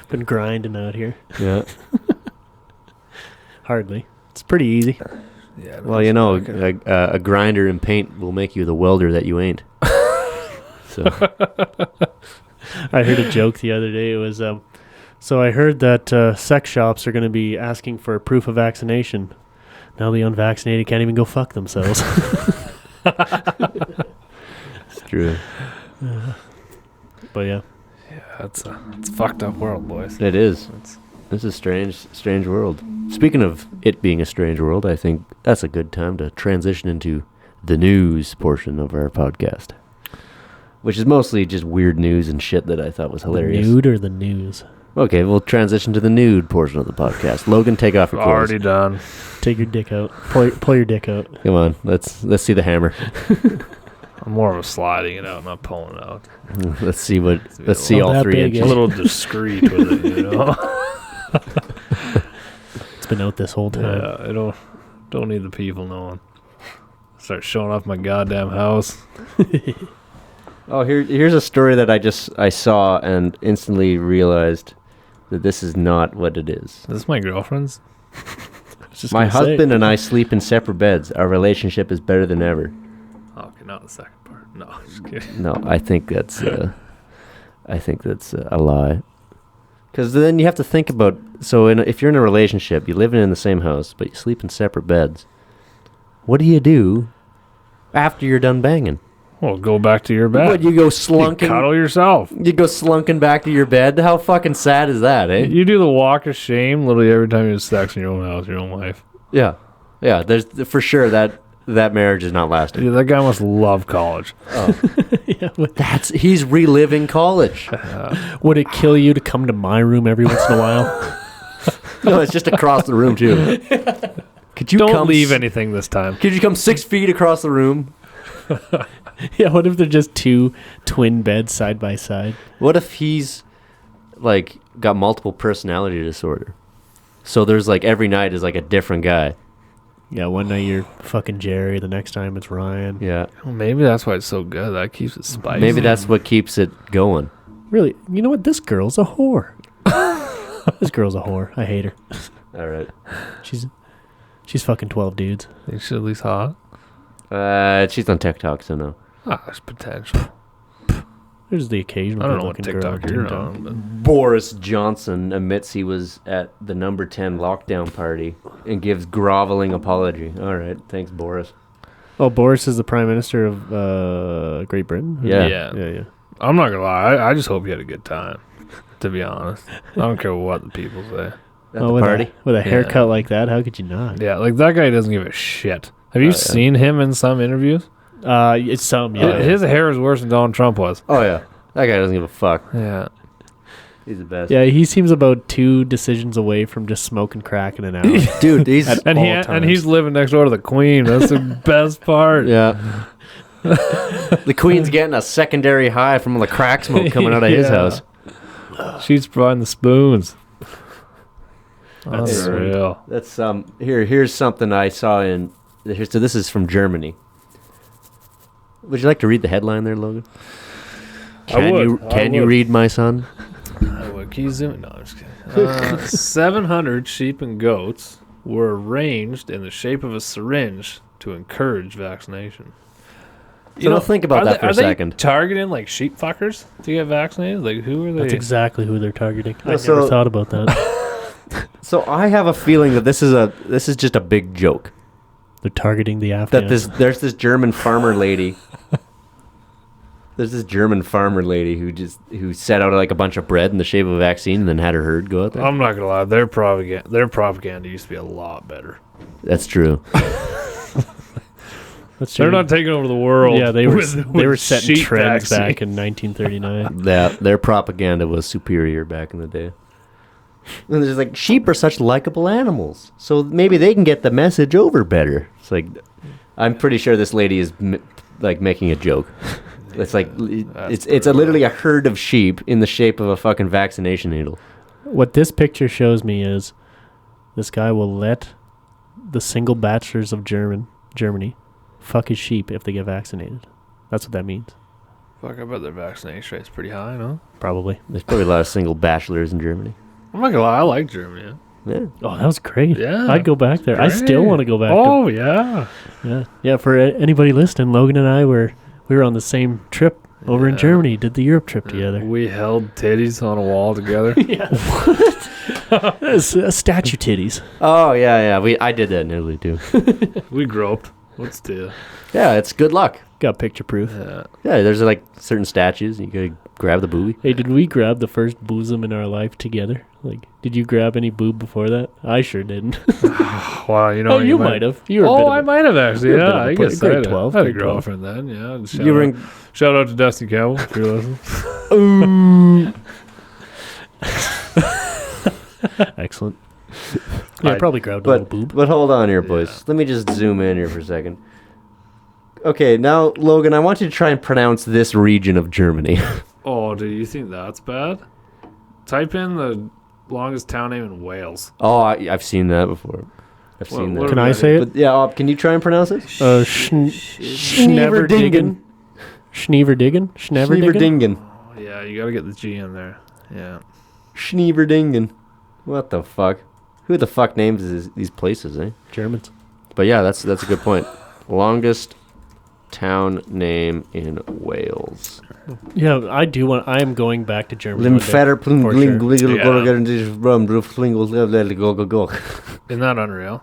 Been grinding out here. Yeah. Hardly. It's pretty easy. Yeah. Well, you know, a grinder in paint will make you the welder that you ain't. So. I heard a joke the other day. It was, so I heard that sex shops are going to be asking for proof of vaccination. Now the unvaccinated can't even go fuck themselves. It's true. But yeah. Yeah, it's a fucked up world, boys. It is. This is a strange world. Speaking of it being a strange world, I think that's a good time to transition into the news portion of our podcast, which is mostly just weird news and shit that I thought was hilarious. The nude or the news? Okay, we'll transition to the nude portion of the podcast. Logan, take off your clothes. Already done. Take your dick out. Pull your dick out. Come on, let's see the hammer. I'm more of a sliding it out, not pulling it out. Let's see all 3 inches. A little discreet with it, you know. It's been out this whole time. Yeah, I don't need the people knowing. Start showing off my goddamn house. Oh, here's a story that I saw and instantly realized that this is not what it is. Is this my girlfriend's? My husband and I sleep in separate beds. Our relationship is better than ever. Okay, not the second part. No, I'm just kidding. No, I think that's a lie. Because then you have to think about, if you're in a relationship, you're living in the same house, but you sleep in separate beds. What do you do after you're done banging? Well, go back to your bed. What, you go slunking? You cuddle yourself. You go slunking back to your bed? How fucking sad is that, eh? You do the walk of shame literally every time you have sex in your own house, your own wife. Yeah. Yeah, there's for sure that marriage is not lasting. Yeah, that guy must love college. Oh. Yeah, he's reliving college. Would it kill you to come to my room every once in a while? No, it's just across the room too. Could you don't leave anything this time? Could you come 6 feet across the room? Yeah, what if they're just 2 twin beds side by side? What if he's like got multiple personality disorder? So there's like every night is like a different guy. Yeah, one night you're fucking Jerry, the next time it's Ryan. Yeah. Well, maybe that's why it's so good. That keeps it spicy. Maybe that's what keeps it going. Really? You know what? This girl's a whore. This girl's a whore. I hate her. All right. She's fucking 12 dudes. Think she's at least hot? She's on TikTok, so no. There's potential. There's the occasional. I don't know what TikTok you're on. But. Boris Johnson admits he was at the number 10 lockdown party and gives groveling apology. All right, thanks, Boris. Oh, Boris is the Prime Minister of Great Britain? Yeah. I'm not gonna lie. I just hope you had a good time. To be honest, I don't care what the people say. at the party. With a haircut like that, how could you not? Yeah, like that guy doesn't give a shit. Have you seen him in some interviews? It's some, yeah. His hair is worse than Donald Trump was. Oh, yeah. That guy doesn't give a fuck. Yeah. He's the best. Yeah, he seems about 2 decisions away from just smoking crack in an hour. Dude, he's... and he's living next door to the Queen. That's the best part. Yeah. The Queen's getting a secondary high from all the crack smoke coming out of his house. She's providing the spoons. That's real. That's here's something I saw in... So this is from Germany. Would you like to read the headline there, Logan? Can you read, my son? I would. Can you zoom? No, I'm just kidding. 700 sheep and goats were arranged in the shape of a syringe to encourage vaccination. Think about that for a second. Are they targeting like sheep fuckers to get vaccinated? Like who are they? That's exactly who they're targeting. I So- never thought about that. So I have a feeling that this is just a big joke. They're targeting the Afghans. That there's this German farmer lady. There's this German farmer lady who set out like a bunch of bread in the shape of a vaccine and then had her herd go out there. I'm not gonna lie, their propaganda used to be a lot better. That's true. That's true. They're not taking over the world. Yeah, they were setting sheep trends vaccine. back in 1939. Their propaganda was superior back in the day. And there's like, sheep are such likable animals, so maybe they can get the message over better. It's like, I'm pretty sure this lady is like making a joke. It's like it's literally a herd of sheep in the shape of a fucking vaccination needle. What this picture shows me is this guy will let the single bachelors of Germany fuck his sheep if they get vaccinated. That's what that means. Fuck, I bet their vaccination rate's pretty high, no? Probably. There's probably a lot of single bachelors in Germany. I'm not gonna lie, I like Germany. Yeah. Oh, that was great. Yeah. I'd go back there. I still want to go back. Oh, yeah. Yeah. For anybody listening, Logan and I were on the same trip over in Germany. Did the Europe trip together. We held titties on a wall together. Statue titties. Oh yeah. I did that in Italy too. We groped. What's the? Yeah, it's good luck. Got picture proof. Yeah. Yeah, there's like certain statues. You gotta grab the booby. Hey, did we grab the first bosom in our life together? Like, did you grab any boob before that? I sure didn't. Wow, you might have. You were. I might have actually. Yeah, I guess grade 12. I had a Grade 12. girlfriend then. Yeah. Shout Out to Dusty Campbell if you're listening. Excellent. Yeah, I probably grabbed a little boob. But hold on here, boys. Yeah. Let me just zoom in here for a second. Okay, now, Logan, I want you to try and pronounce this region of Germany. Oh, do you think that's bad? Type in the longest town name in Wales. Oh, I've seen that before. I've seen that. Can I say it? But, yeah, can you try and pronounce it? Schneverdingen. Schneverdingen? Schneverdingen. Oh, yeah, you gotta get the G in there. Yeah. Schneverdingen. What the fuck? Who the fuck names these places, eh? Germans. But yeah, that's a good point. Longest town name in Wales. Yeah, I am going back to Germany. Isn't that unreal?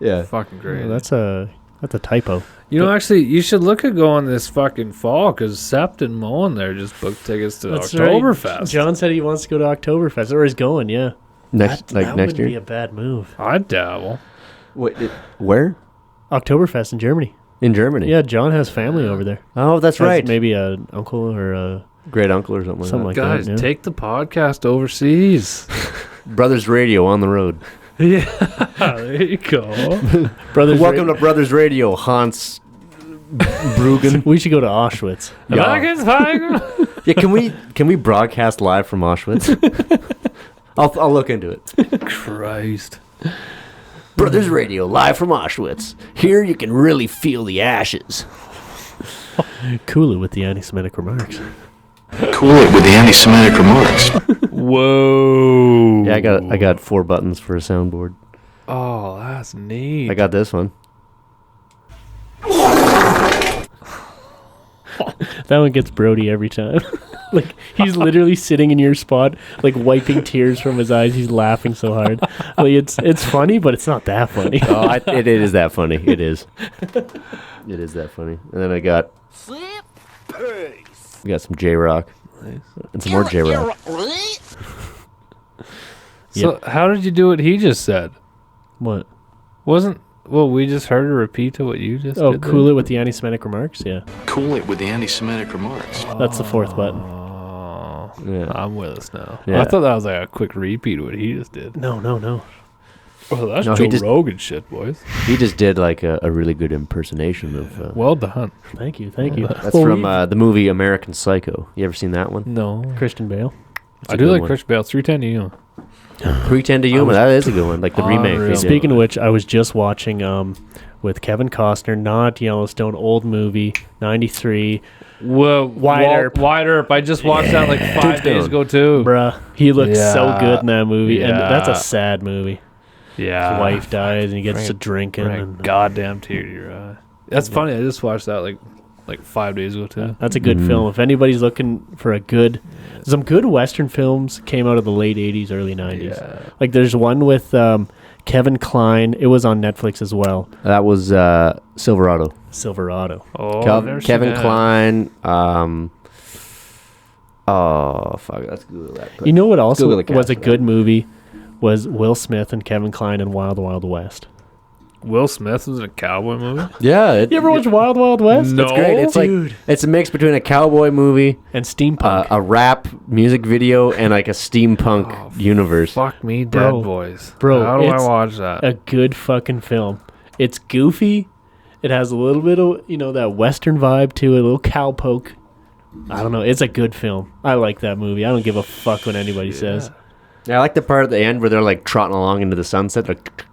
Yeah. Fucking great. Yeah, that's a typo. Actually, you should look at going this fucking fall because Sept and Moen there just booked tickets to That's Oktoberfest. Right. John said he wants to go to Oktoberfest, or he's going. Yeah, Next that next would year. be a bad move. I'd dabble. Wait, where? Oktoberfest in Germany. In Germany. Yeah, John has family over there. Oh, that's right. Maybe an uncle or a Great uncle or something like that. Guys, that. Yeah. take the podcast overseas. Brothers Radio on the road. Yeah, there you go. Welcome to Brothers Radio, Hans Bruggen. We should go to Auschwitz. Yeah, can we broadcast live from Auschwitz? I'll look into it. Christ. Brothers Radio, live from Auschwitz. Here you can really feel the ashes. Cool it with the anti-Semitic remarks. Whoa. Yeah, I got 4 buttons for a soundboard. Oh, that's neat. I got this one. That one gets Brody every time. Like, he's literally sitting in your spot, like wiping tears from his eyes. He's laughing so hard. Like, it's funny, but it's not that funny. Oh, it is that funny. It is. It is that funny. And then I got some J-Rock. Nice. And some more J-Rock. So how did you do what he just said? What? We just heard a repeat to what you just did? Oh, cool it with the anti-Semitic remarks? Yeah. Cool it with the anti-Semitic remarks. That's the fourth button. Oh, Yeah. I'm with us now. Yeah. I thought that was like a quick repeat of what he just did. No. Well, that's No, Joe he just- Rogan shit, boys. He just did like a really good impersonation of. Well done. Thank you. That's from the movie American Psycho. You ever seen that one? No. Christian Bale. I a do good like one. Christian Bale. 310 to you. 310 to Yuma. That is a good one. Like the remake. Unreal. they did. Speaking of which, I was just watching with Kevin Costner, not Yellowstone, old movie, 93. Whoa, Wide Earp. I just watched that like 5 days ago too. Bruh, he looks so Yeah. good in that movie, and that's a Yeah. sad movie. Yeah, His wife dies, and he gets to Bring drinking. a And, goddamn tear to your eye. That's funny. I just watched that like 5 days ago too. that's a good film. If anybody's looking for some good Western films came out of the late 80s, early 90s. Yeah. Like there's one with Kevin Kline. It was on Netflix as well. That was Silverado. Silverado. Oh, I've never seen Kevin that. Kline. Oh fuck! Let's Google that. quick. You know what also Google the was a cast. good movie was Will Smith and Kevin Kline in Wild Wild West. Will Smith was in a cowboy movie. Yeah, You ever watch Wild Wild West? No. It's great. It's Dude. like it's a mix between a cowboy movie, And steampunk. a rap music video, and like a steampunk universe. Fuck me, dead Bro. boys. Bro, How do I it's watch that? a good fucking film. It's goofy. It has a little bit of, that Western vibe to it, a little cowpoke. I don't know. It's a good film. I like that movie. I don't give a fuck what anybody says. Yeah, I like the part at the end where they're like trotting along into the sunset. Like,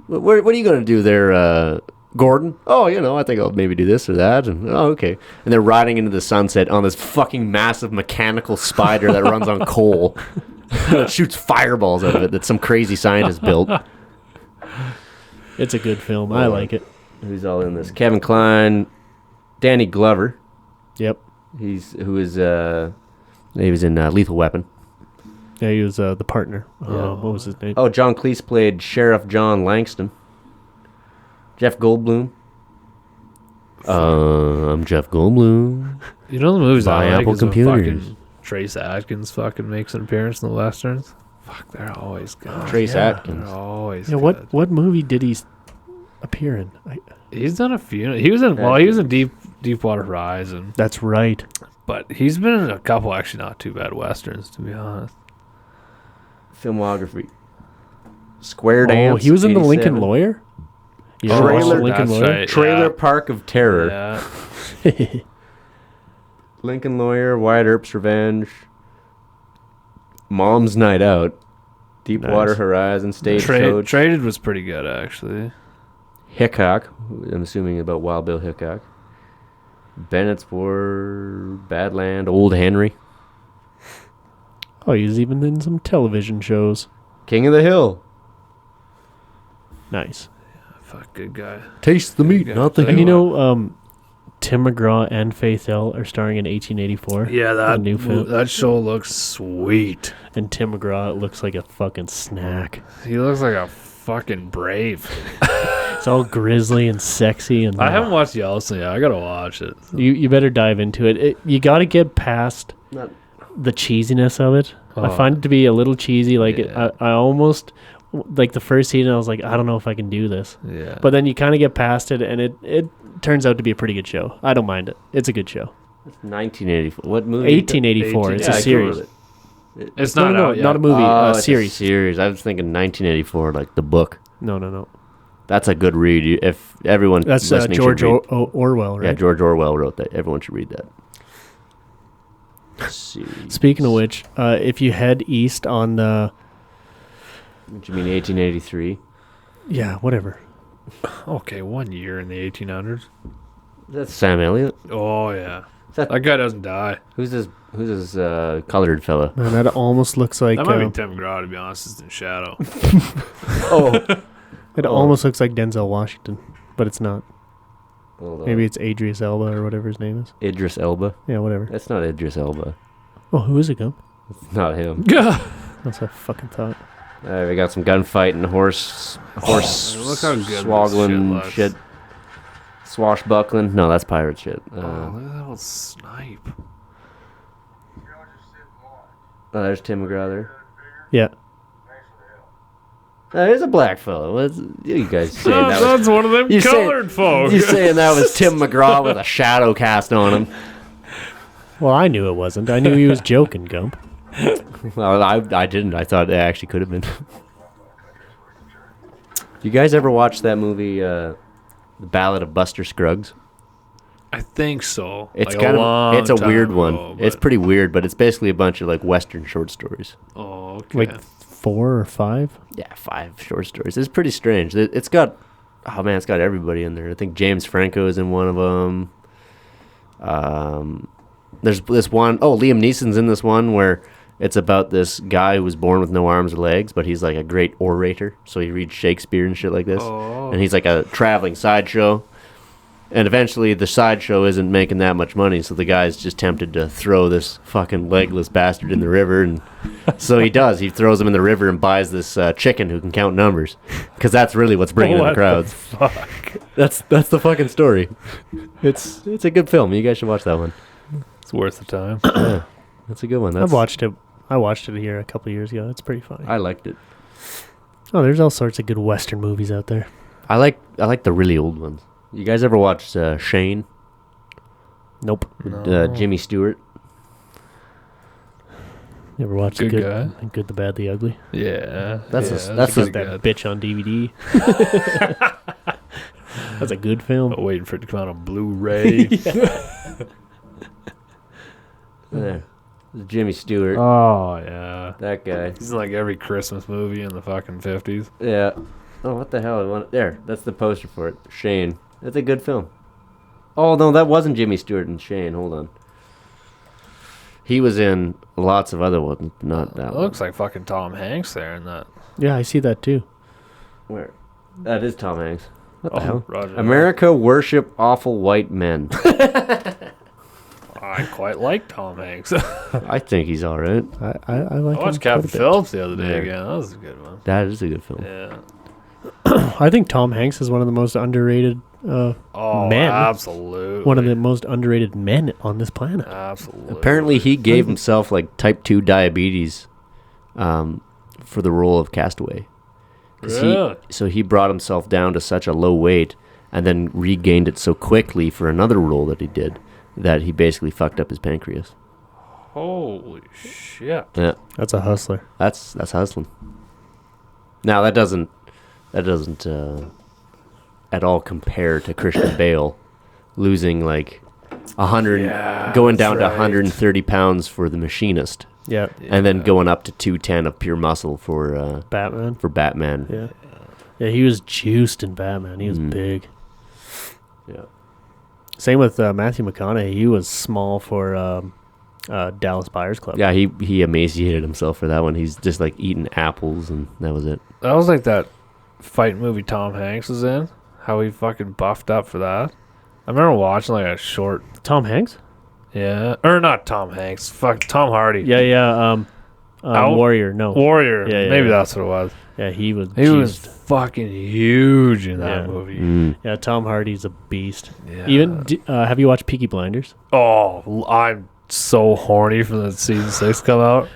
what are you gonna do there, Gordon? Oh, I think I'll maybe do this or that. And okay. And they're riding into the sunset on this fucking massive mechanical spider that runs on coal. That shoots fireballs out of it that some crazy scientist built. It's a good film. I like it. Who's all in this? Kevin Kline, Danny Glover. Yep. He was in Lethal Weapon. Yeah, he was the partner. What was his name? Oh, John Cleese played Sheriff John Langston. Jeff Goldblum. I'm Jeff Goldblum. You know the movies Buy I like Apple is when computers. fucking Trace Adkins fucking makes an appearance in the westerns. Fuck, they're always good. Trace Atkins. They're always Yeah, good. what movie did he appear in? He's done a few. He was in Deepwater Horizon, That's right. but he's been in a couple actually not too bad westerns, to be honest. Filmography. Square Dance. Oh, he was in The 87. Lincoln Lawyer? You ever watched The Trailer- Lincoln that's Lawyer? right. Trailer Yeah. Park of Terror. Yeah. Lincoln Lawyer, Wyatt Earp's Revenge, Mom's Night Out, Deepwater Nice. Horizon, Stagecoach, Traded was pretty good actually. Hickok. I'm assuming about Wild Bill Hickok. Bennett's War, Badland, Old Henry, Oh, he was even in some television shows. King of the Hill. Nice. Fuck, good guy. Taste the meat, Yeah. not the And heel. Tim McGraw and Faith Hill are starring in 1884. Yeah, a new film. that show looks sweet. And Tim McGraw looks like a fucking snack. He looks like a fucking brave. It's all grizzly and sexy. And I haven't watched Yellowstone yet. I gotta watch it. You better dive into it. You got to get past Not- the cheesiness of it. I Oh. find it to be a little cheesy. Like Yeah. I almost like the first season. I was like, I don't know if I can do this. Yeah. But then you kind of get past it, and it turns out to be a pretty good show. I don't mind it. It's a good show. 1984. What movie? 1884. It's Yeah, a I series. Googled it. It's No, not no, out yet. not a movie. Oh, A it's series. series. I was thinking 1984, like the book. No. That's a good read. If everyone That's listening should George read- Orwell, right? Yeah, George Orwell wrote that. Everyone should read that. Series. Speaking of which, if you head east on the What you mean 1883? whatever. Okay, 1 year in the 1800s. That's Sam Elliott. Oh yeah, That- that guy doesn't die. Who's this colored fella? Man, that almost looks like That might be Tim McGraw, to be honest. It's in shadow. Oh, it almost looks like Denzel Washington, but it's not. hold on. Maybe it's Idris Elba or whatever his name is. Idris Elba. Yeah, whatever. That's not Idris Elba. Oh, who is it, Gump? It's not him. Yeah. That's what I fucking thought. We got some gunfighting, horse look how good this swaggling shit shit. Swashbuckling. No, that's pirate shit. Oh, look at that little snipe. There's Tim McGraw there. Yeah. There's a black fellow. What's you guys saying that? That's one of them colored folks. You saying that was Tim McGraw with a shadow cast on him? Well, I knew it wasn't. I knew he was joking, Gump. Well, I didn't. I thought it actually could have been. You guys ever watch that movie, The Ballad of Buster Scruggs? I think so. It's like kind of it's a weird one. Ago, It's pretty weird, but it's basically a bunch of like Western short stories. Oh, okay. Like 4 or 5? Yeah, 5 short stories. It's pretty strange. It's got everybody in there. I think James Franco is in one of them. There's this one, Liam Neeson's in this one where it's about this guy who was born with no arms or legs, but he's like a great orator. So he reads Shakespeare and shit like this. Oh. And he's like a traveling sideshow. And eventually the sideshow isn't making that much money, so the guy's just tempted to throw this fucking legless bastard in the river. And so he does. He throws him in the river and buys this chicken who can count numbers. Because that's really what's bringing in the crowds. Fuck. That's the fucking story. It's a good film. You guys should watch that one. It's worth the time. Yeah, that's a good one. I've watched it. I watched it here a couple years ago. It's pretty funny. I liked it. Oh, there's all sorts of good Western movies out there. I like the really old ones. You guys ever watched Shane? Nope. With Jimmy Stewart? You ever watched Good The guy. Good, the Bad, the Ugly? Yeah. That's yeah, that's Got a that bitch on DVD. That's a good film. waiting for it to come out on Blu-ray. there. Jimmy Stewart. Oh, yeah. That guy. He's in like every Christmas movie in the fucking 50s. Yeah. Oh, what the hell? There. That's the poster for it. Shane. That's a good film. Oh, no, that wasn't Jimmy Stewart and Shane. Hold on. He was in lots of other ones, not that It one. looks like fucking Tom Hanks there in that. Yeah, I see that too. Where? That is Tom Hanks. What the Oh, hell? Roger. America worship awful white men. I quite like Tom Hanks. I think he's all right. I like I watched him quite a Captain bit. Phillips the other day Yeah. again. That was a good one. That is a good film. Yeah. I think Tom Hanks is one of the most underrated Oh, men. absolutely. One of the most underrated men on this planet. Absolutely. Apparently, he gave himself like type 2 diabetes for the role of Castaway. 'Cause Really? so he brought himself down to such a low weight and then regained it so quickly for another role that he did that he basically fucked up his pancreas. Holy shit. Yeah, That's a hustler. that's hustling. Now that doesn't at all compare to Christian Bale losing like 100, Yeah, going down that's to right. 130 pounds for The Machinist. Yeah, And then going up to 210 of pure muscle for Batman. Batman. Yeah, yeah, he was juiced in Batman. He was big. Yeah. Same with Matthew McConaughey. He was small for Dallas Buyers Club. Yeah, he emaciated himself for that one. He's just like eating apples and that was it. That was like that fight movie Tom Hanks was in. How he fucking buffed up for that. I remember watching like a short. Tom Hanks. Yeah. Or not Tom Hanks. Fuck Tom Hardy. Yeah, yeah. Warrior. No. Warrior. Yeah, yeah, Maybe yeah. that's what it was. Yeah, he was. He was juiced. fucking huge in that Yeah. movie. Yeah, Tom Hardy's a beast. Yeah. Even have you watched Peaky Blinders? Oh, I'm so horny for the season 6 come out.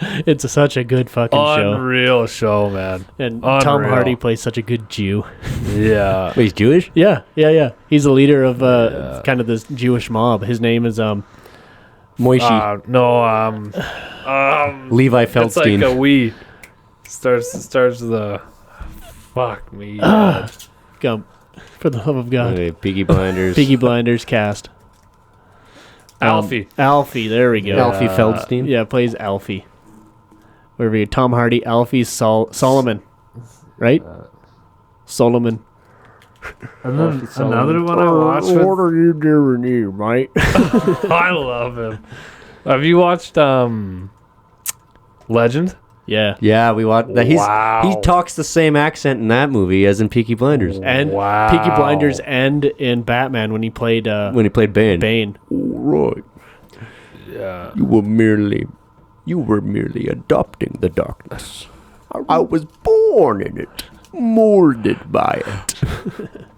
It's such a good fucking show. Unreal show, man. And Tom Unreal. Hardy plays such a good Jew. Yeah. Wait, he's Jewish? Yeah, yeah, yeah. He's the leader of kind of this Jewish mob. His name is Moishi. Levi It's Feldstein. like a we. Starts the. Fuck me. Gump. For the love of God. Okay, Peaky Blinders. Peaky Blinders cast. Alfie. Alfie, there we go. Alfie Feldstein. Yeah, plays Alfie. Wherever you Tom Hardy, Alfie Solomon. Right? Solomon. And then another one I watched with. What are you doing here, mate? I love him. Have you watched Legend? Yeah. Yeah, we watched that. Wow. He talks the same accent in that movie as in Peaky Blinders. And Wow. Peaky Blinders and in Batman when he played When he played Bane. Bane. All right. Yeah. You were merely adopting the darkness. I was born in it, molded by it.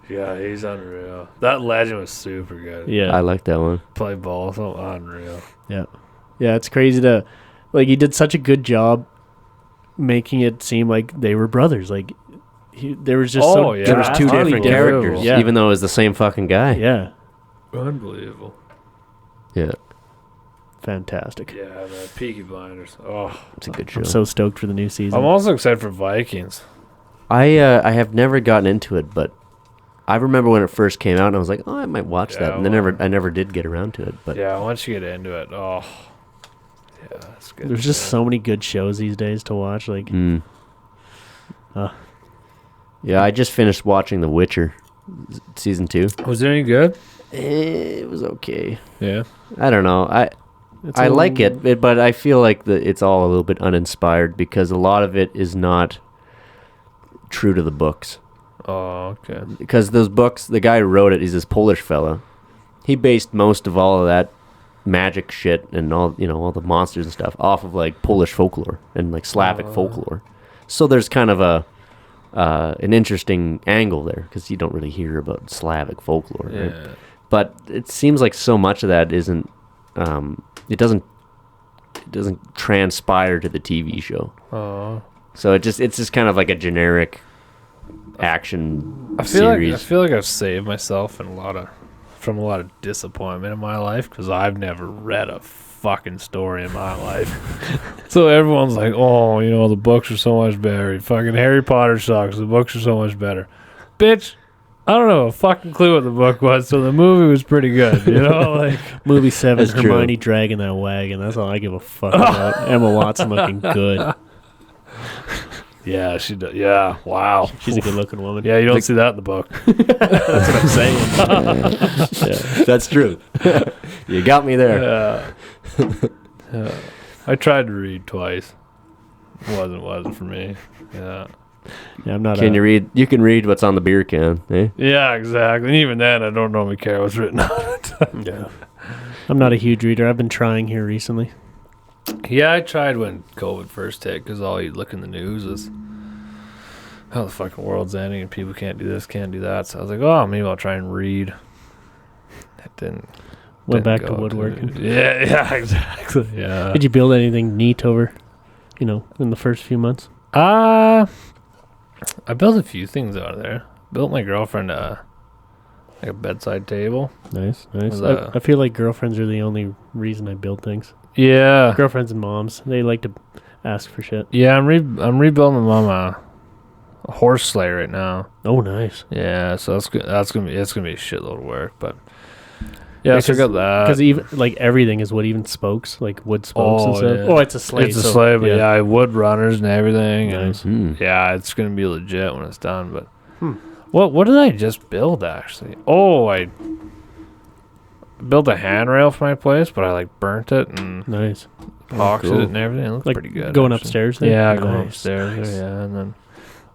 Yeah, he's unreal. That Legend was super good. Yeah. I like that one. Play ball, so unreal. Yeah. Yeah, it's crazy to like he did such a good job making it seem like they were brothers. Like there was just there was two different characters, yeah. even though it was the same fucking guy. Yeah, unbelievable. Yeah, fantastic. Yeah, the Peaky Blinders. Oh, it's a good show. I'm so stoked for the new season. I'm also excited for Vikings. I have never gotten into it, but I remember when it first came out, and I was like, oh, I might watch that, and then I never did get around to it. But yeah, once you get into it, yeah, it's good. There's just so many good shows these days to watch. Like, yeah, I just finished watching The Witcher season 2. Was it any good? It was okay. Yeah, I don't know. I like it, but I feel like it's all a little bit uninspired because a lot of it is not true to the books. Oh, okay. Because those books, the guy who wrote it, he's this Polish fella. He based most of all of that magic shit and all the monsters and stuff off of like Polish folklore and like Slavic folklore. So there's kind of an interesting angle there because you don't really hear about Slavic folklore, right? But it seems like so much of that isn't. It doesn't transpire to the TV show. Oh. So it's just kind of like a generic action series. I feel like I've saved myself from a lot of disappointment in my life because I've never read a fucking story in my life. So everyone's like, oh, the books are so much better. Fucking Harry Potter sucks. The books are so much better. Bitch, I don't know a fucking clue what the book was, so the movie was pretty good. Like movie 7, That's Hermione true. dragging that wagon. That's all I give a fuck about. Emma Watson looking good. Yeah, she does. Yeah, wow. She's a good-looking woman. Yeah, you don't see that in the book. That's what I'm saying. Yeah, that's true. You got me there. Yeah. I tried to read twice. Wasn't for me. Yeah. Yeah, I'm not. Can you read? You can read what's on the beer can, eh? Yeah, exactly. And even then, I don't normally care what's written on it. Yeah. I'm not a huge reader. I've been trying here recently. Yeah, I tried when COVID first hit because all you look in the news is how the fucking world's ending and people can't do this, can't do that. So I was like, oh, maybe I'll try and read. It didn't. Went back to woodworking. Yeah, exactly. Yeah. Did you build anything neat over, in the first few months? I built a few things out of there. Built my girlfriend a bedside table. Nice. I feel like girlfriends are the only reason I build things. Yeah. Girlfriends and moms, they like to ask for shit. Yeah, I'm rebuilding my mom a horse sleigh right now. Oh, nice. Yeah, so it's gonna be a shitload of work, but yeah, so I got that. Because even like everything is wood, even spokes, like wood spokes and stuff. Yeah. Oh, it's a sleigh. It's a sleigh, but yeah, I have wood runners and everything. Nice. And yeah, it's gonna be legit when it's done. But what did I just build actually? Oh, I built a handrail for my place, but I like burnt it and nice. epoxied it and everything. It looks like pretty good. Going actually. upstairs there? Yeah, nice. going upstairs there, yeah. And then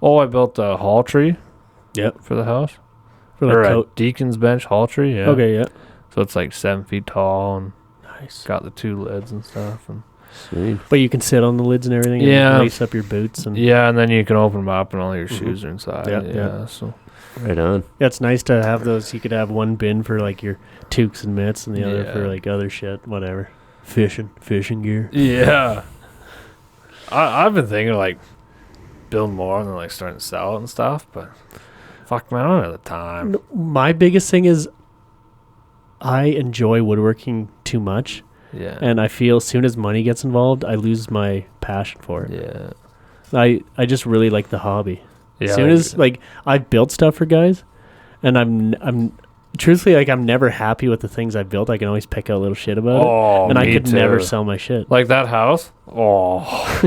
I built a hall tree. Yep. For the house. For or like a deacon's bench hall tree, yeah. Okay, yeah. So it's like 7 feet tall and nice. Got the 2 lids and stuff. And sweet. But you can sit on the lids and everything. Yeah. And lace up your boots and and then you can open them up and all your shoes are inside. Yeah. So right on. Yeah, it's nice to have those. You could have one bin for like your toques and mitts, and the other for like other shit, whatever. Fishing gear. Yeah. I've been thinking of like building more and then like starting to sell it and stuff, but fuck man, I don't have the time. My biggest thing is I enjoy woodworking too much. Yeah. And I feel as soon as money gets involved, I lose my passion for it. Yeah. I just really like the hobby. Yeah. As soon as like I've built stuff for guys, and I'm truthfully like I'm never happy with the things I've built. I can always pick out little shit about it, and I could never sell my shit. Like that house. Oh.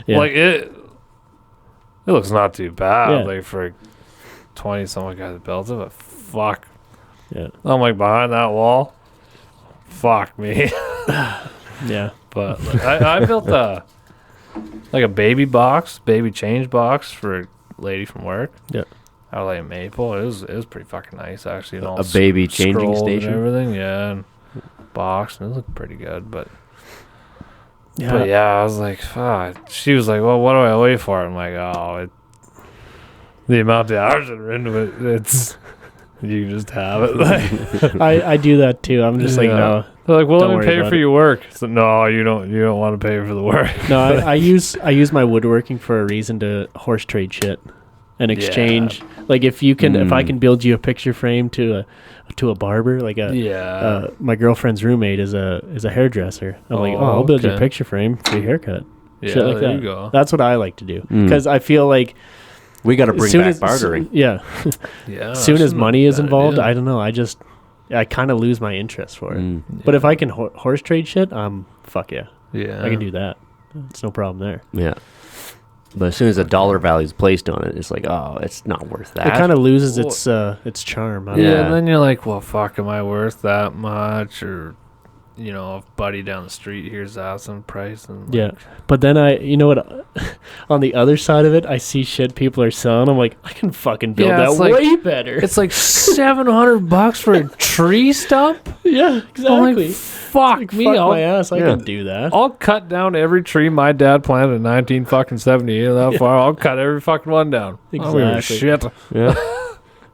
Yeah. Like it looks not too bad. Yeah. Like for 20 something guy that built it, but fuck. Yeah. I'm like behind that wall. Fuck me. Yeah. But like, I built a baby change box for a lady from work. Yeah. Out of like maple. It was pretty fucking nice actually. And all A baby changing station and everything. Yeah. And box and it looked pretty good, but Yeah. But yeah, I was like, fuck. She was like, well, what do I wait for? I'm like, the amount of hours that are into it, You just have it. Like, I do that too. I'm just like, no. They're like, well, Don't let me worry pay about for it. your work. So, no, you don't want to pay for the work. No, I use my woodworking for a reason to horse trade shit and exchange. Like if I can build you a picture frame to a barber, like my girlfriend's roommate is a hairdresser. I'm like, I'll build you a picture frame for your haircut. Yeah, shit like there that. you go. That's what I like to do because I feel like We got to bring back bartering. Yeah. Yeah. As soon as money is involved, idea. I don't know. I kind of lose my interest for it. But if I can horse trade shit, fuck yeah. Yeah. I can do that. It's no problem there. Yeah. But as soon as a dollar value is placed on it, it's like, oh, it's not worth that. It kind of loses its charm. I don't Yeah, know. and then you're like, well, fuck, am I worth that much? Or, you know, if buddy down the street here's asking price. And like, Yeah. But then on the other side of it, I see shit people are selling. I'm like, I can fucking build that it's like- way better. It's like $700 for a tree stump? Yeah, exactly. I'm like, fuck me. Fuck I'll, my ass. I can do that. I'll cut down every tree my dad planted in 1978 that far. I'll cut every fucking one down. I don't give a Exactly. shit. Yeah.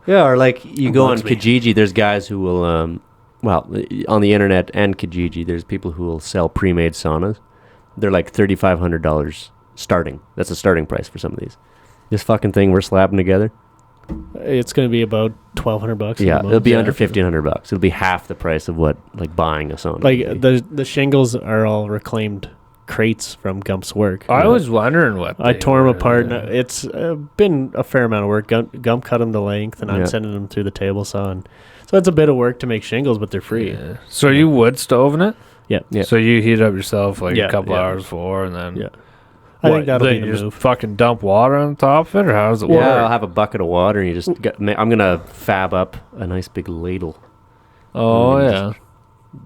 Yeah, or like you go on bugs me. Kijiji, there's guys who will, on the internet and Kijiji, there's people who will sell pre-made saunas. They're like $3,500 starting. That's the starting price for some of these. This fucking thing we're slapping together. It's going to be about $1,200. Yeah, it'll be under for- $1,500. It'll be half the price of what like buying a sauna. Like would be. the shingles are all reclaimed crates from Gump's work. I was wondering what I they tore them were. apart. And it's been a fair amount of work. Gump cut them to length, and I'm Yeah. sending them through the table saw. And so it's a bit of work to make shingles, but they're free. Yeah. So are you wood stoving it? Yeah. Yeah. So you heat it up yourself like Yeah, a couple yeah. hours before, and then Yeah. I think that'll then be the you just move. fucking dump water on top of it, or how does it work? Yeah, I'll have a bucket of water, and you just I'm gonna fab up a nice big ladle. Oh and yeah.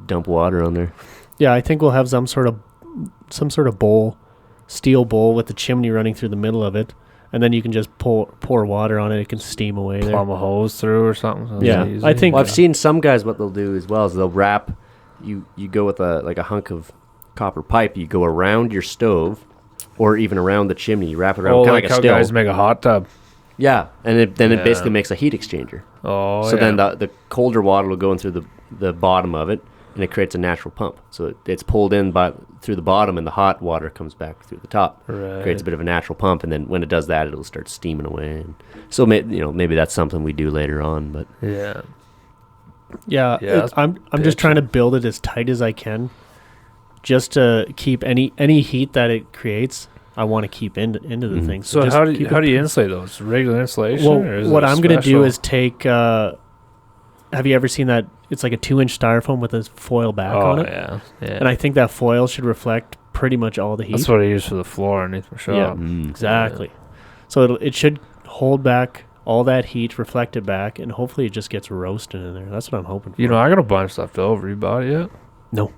Dump water on there. Yeah, I think we'll have some sort of bowl, steel bowl with the chimney running through the middle of it, and then you can just pour water on it. It can steam away there. Plumb a hose through or something. So it's Yeah, easy. I think- Well, I've seen some guys what they'll do as well is they'll wrap. You go with a hunk of copper pipe. You go around your stove, or even around the chimney. You wrap it around, Oh, kind of like like a how still. guys make a hot tub. Yeah, and it Yeah. basically makes a heat exchanger. Oh, So yeah. then the colder water will go in through the bottom of it, and it creates a natural pump. So it's pulled in through the bottom, and the hot water comes back through the top. Right. Creates a bit of a natural pump, and then when it does that, it'll start steaming away. And so maybe that's something we do later on. But Yeah. Yeah, Yeah, that's I'm just trying to build it as tight as I can, just to keep any heat that it creates. I want to keep into the Mhm. thing. So just how do keep you it- insulate those? Regular insulation? Well, or is what it I'm gonna do special? is take. Have you ever seen that? It's like a 2-inch styrofoam with a foil back on it, yeah. and I think that foil should reflect pretty much all the heat. That's what I use for the floor underneath my shop. Exactly. So it should hold back all that heat, reflect it back, and hopefully it just gets roasted in there. That's what I'm hoping for. You know, I got a bunch left over. You bought it yet? No.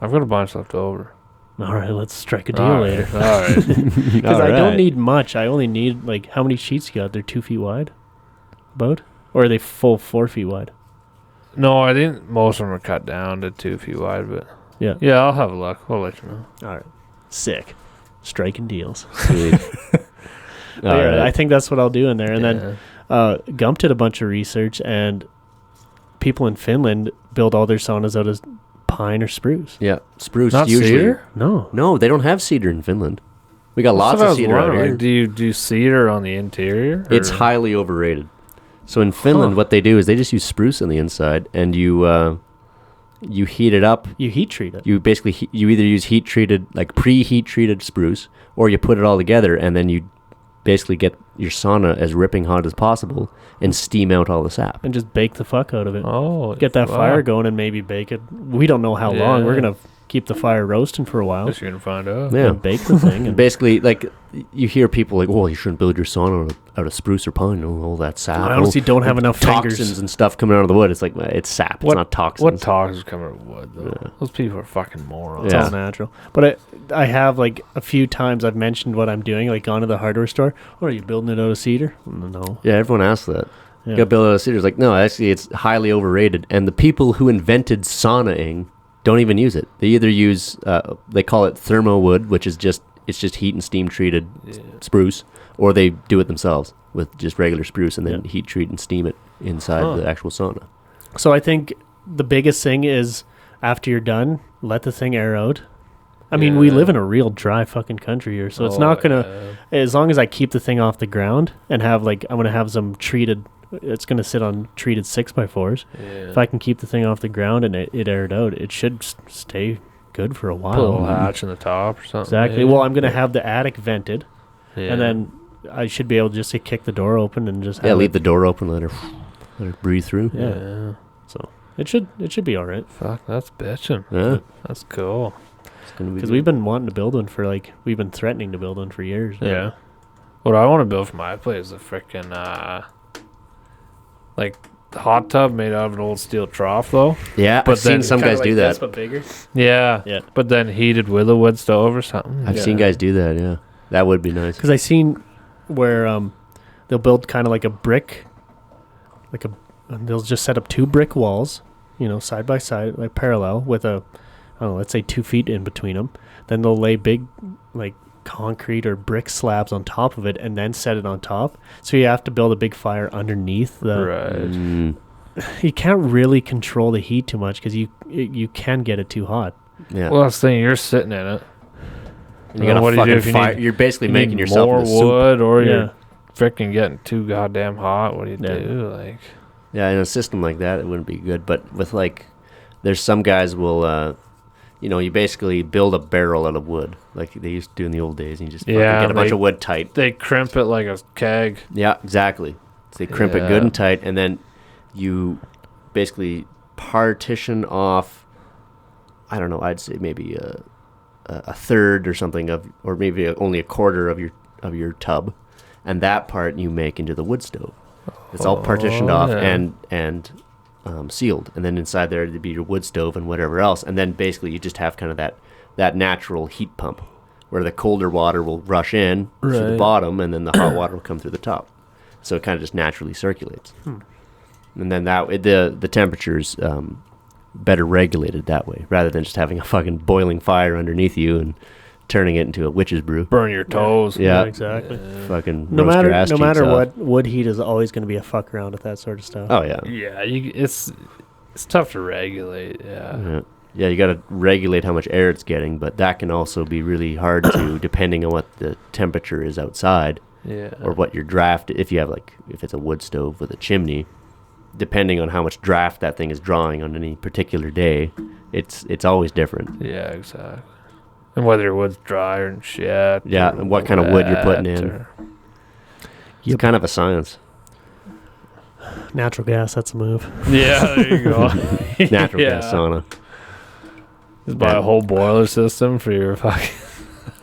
I've got a bunch left over. All right, let's strike a deal All later. right. All right. Because I don't need much. I only need, like, how many sheets you got? They're 2 feet wide? About? Or are they full 4 feet wide? No, I think most of them are cut down to 2 feet wide, but Yeah. yeah, I'll have a look. I'll let you know. All right. Sick. Striking deals. Sweet. But yeah, Alright. I think that's what I'll do in there. And Yeah. then Gump did a bunch of research, and people in Finland build all their saunas out of pine or spruce. Yeah, spruce Not usually. cedar? No. No, they don't have cedar in Finland. We got lots That's what I of was cedar out wondering, here. like, do you do cedar on the interior? It's or- highly overrated. So in Finland, what they do is they just use spruce on the inside, and you heat it up. You heat treat it. You basically you either use heat treated, like pre-heat treated spruce, or you put it all together, and then you basically get your sauna as ripping hot as possible and steam out all the sap. And just bake the fuck out of it. Oh, Get that wow. fire going and maybe bake it. We don't know how long. We're Yeah. going to keep the fire roasting for a while. Guess you're gonna find out. Yeah. And bake the thing. And And basically, like, you hear people like, "Oh, you shouldn't build your sauna out of spruce or pine. All that sap. I honestly don't have enough toxins fingers. and stuff coming out of the wood." It's like it's sap. What- it's not toxins. What toxins come out of wood, though? Yeah. Those people are fucking morons. It's Yeah. all natural. But I have, like, a few times I've mentioned what I'm doing, like gone to the hardware store. Oh, are you building it out of cedar? No. Yeah, everyone asks that. Yeah. You got to build out of cedar. It's like, no, actually, it's highly overrated. And the people who invented saunaing don't even use it. They either use, they call it thermo wood, which is just heat and steam treated spruce, or they do it themselves with just regular spruce and then heat treat and steam it. inside the actual sauna. So I think the biggest thing is after you're done, let the thing air out. I mean, we live in a real dry fucking country here, so it's not gonna. As long as I keep the thing off the ground and have I'm gonna have some treated. It's gonna sit on treated 6x4s. Yeah. If I can keep the thing off the ground and it aired out, it should stay good for a while. Put a little hatch in the top or something. Exactly. Yeah. Well, I'm gonna have the attic vented, and then I should be able just to kick the door open and just leave the door open, let her breathe through. Yeah. So it should be all right. Fuck, that's bitching. Yeah, that's cool. Because we've been wanting to build one we've been threatening to build one for years. Yeah. What I want to build for my place is a freaking like the hot tub made out of an old steel trough though. Yeah, but I've seen some guys do that. But bigger. Yeah. But then heated with a wood stove or something. I've seen guys do that. Yeah, that would be nice. Because I seen where they'll build kind of like a brick, they'll just set up 2 brick walls, side by side, like parallel with let's say 2 feet in between them. Then they'll lay big, concrete or brick slabs on top of it and then set it on top. So you have to build a big fire underneath the... Right. You can't really control the heat too much because you can get it too hot. Yeah. Well, that's the thing. You're sitting in it. And you got a fucking fire. You're basically making yourself more into wood soup. Or you're freaking getting too goddamn hot. What do you do? Yeah, in a system like that, it wouldn't be good. But with there's some guys will... you basically build a barrel out of wood like they used to do in the old days, and you just get a bunch of wood tight. They crimp it like a keg. Yeah, exactly. So they crimp it good and tight, and then you basically partition off, I don't know, I'd say maybe a third or something or maybe only a quarter of your tub, and that part you make into the wood stove. It's all partitioned off and sealed, and then inside there would be your wood stove and whatever else, and then basically you just have kind of that natural heat pump where the colder water will rush in through the bottom, and then the hot water will come through the top, so it kind of just naturally circulates. And then the temperature's better regulated that way, rather than just having a fucking boiling fire underneath you and turning it into a witch's brew. Burn your toes. Yeah, exactly. Fucking no matter what, wood heat is always going to be a fuck around with that sort of stuff. Oh yeah. Yeah, it's tough to regulate. Yeah, you got to regulate how much air it's getting, but that can also be really hard to, depending on what the temperature is outside. Yeah. Or what your draft, if you have if it's a wood stove with a chimney, depending on how much draft that thing is drawing on any particular day, it's always different. Yeah, exactly. And whether your wood's dry or shit. Yeah, and what kind of wood you're putting in. It's kind of a science. Natural gas, that's a move. Yeah, there you go. Natural gas sauna. Just buy a whole boiler system for your fucking...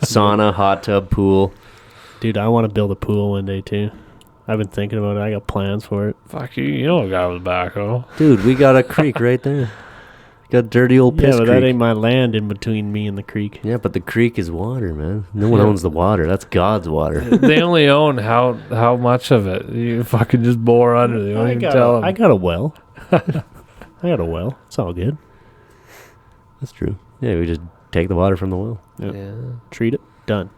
sauna, hot tub, pool. Dude, I want to build a pool one day too. I've been thinking about it. I got plans for it. Fuck you. You know a guy with a backhoe. Dude, we got a creek right there. Got dirty old piss creek. That ain't my land in between me and the creek. Yeah, but the creek is water, man. No one owns the water. That's God's water. They only own how much of it. You fucking just bore under. They don't even tell them. I got a well. It's all good. That's true. Yeah, we just take the water from the well. Yeah. Treat it. Done.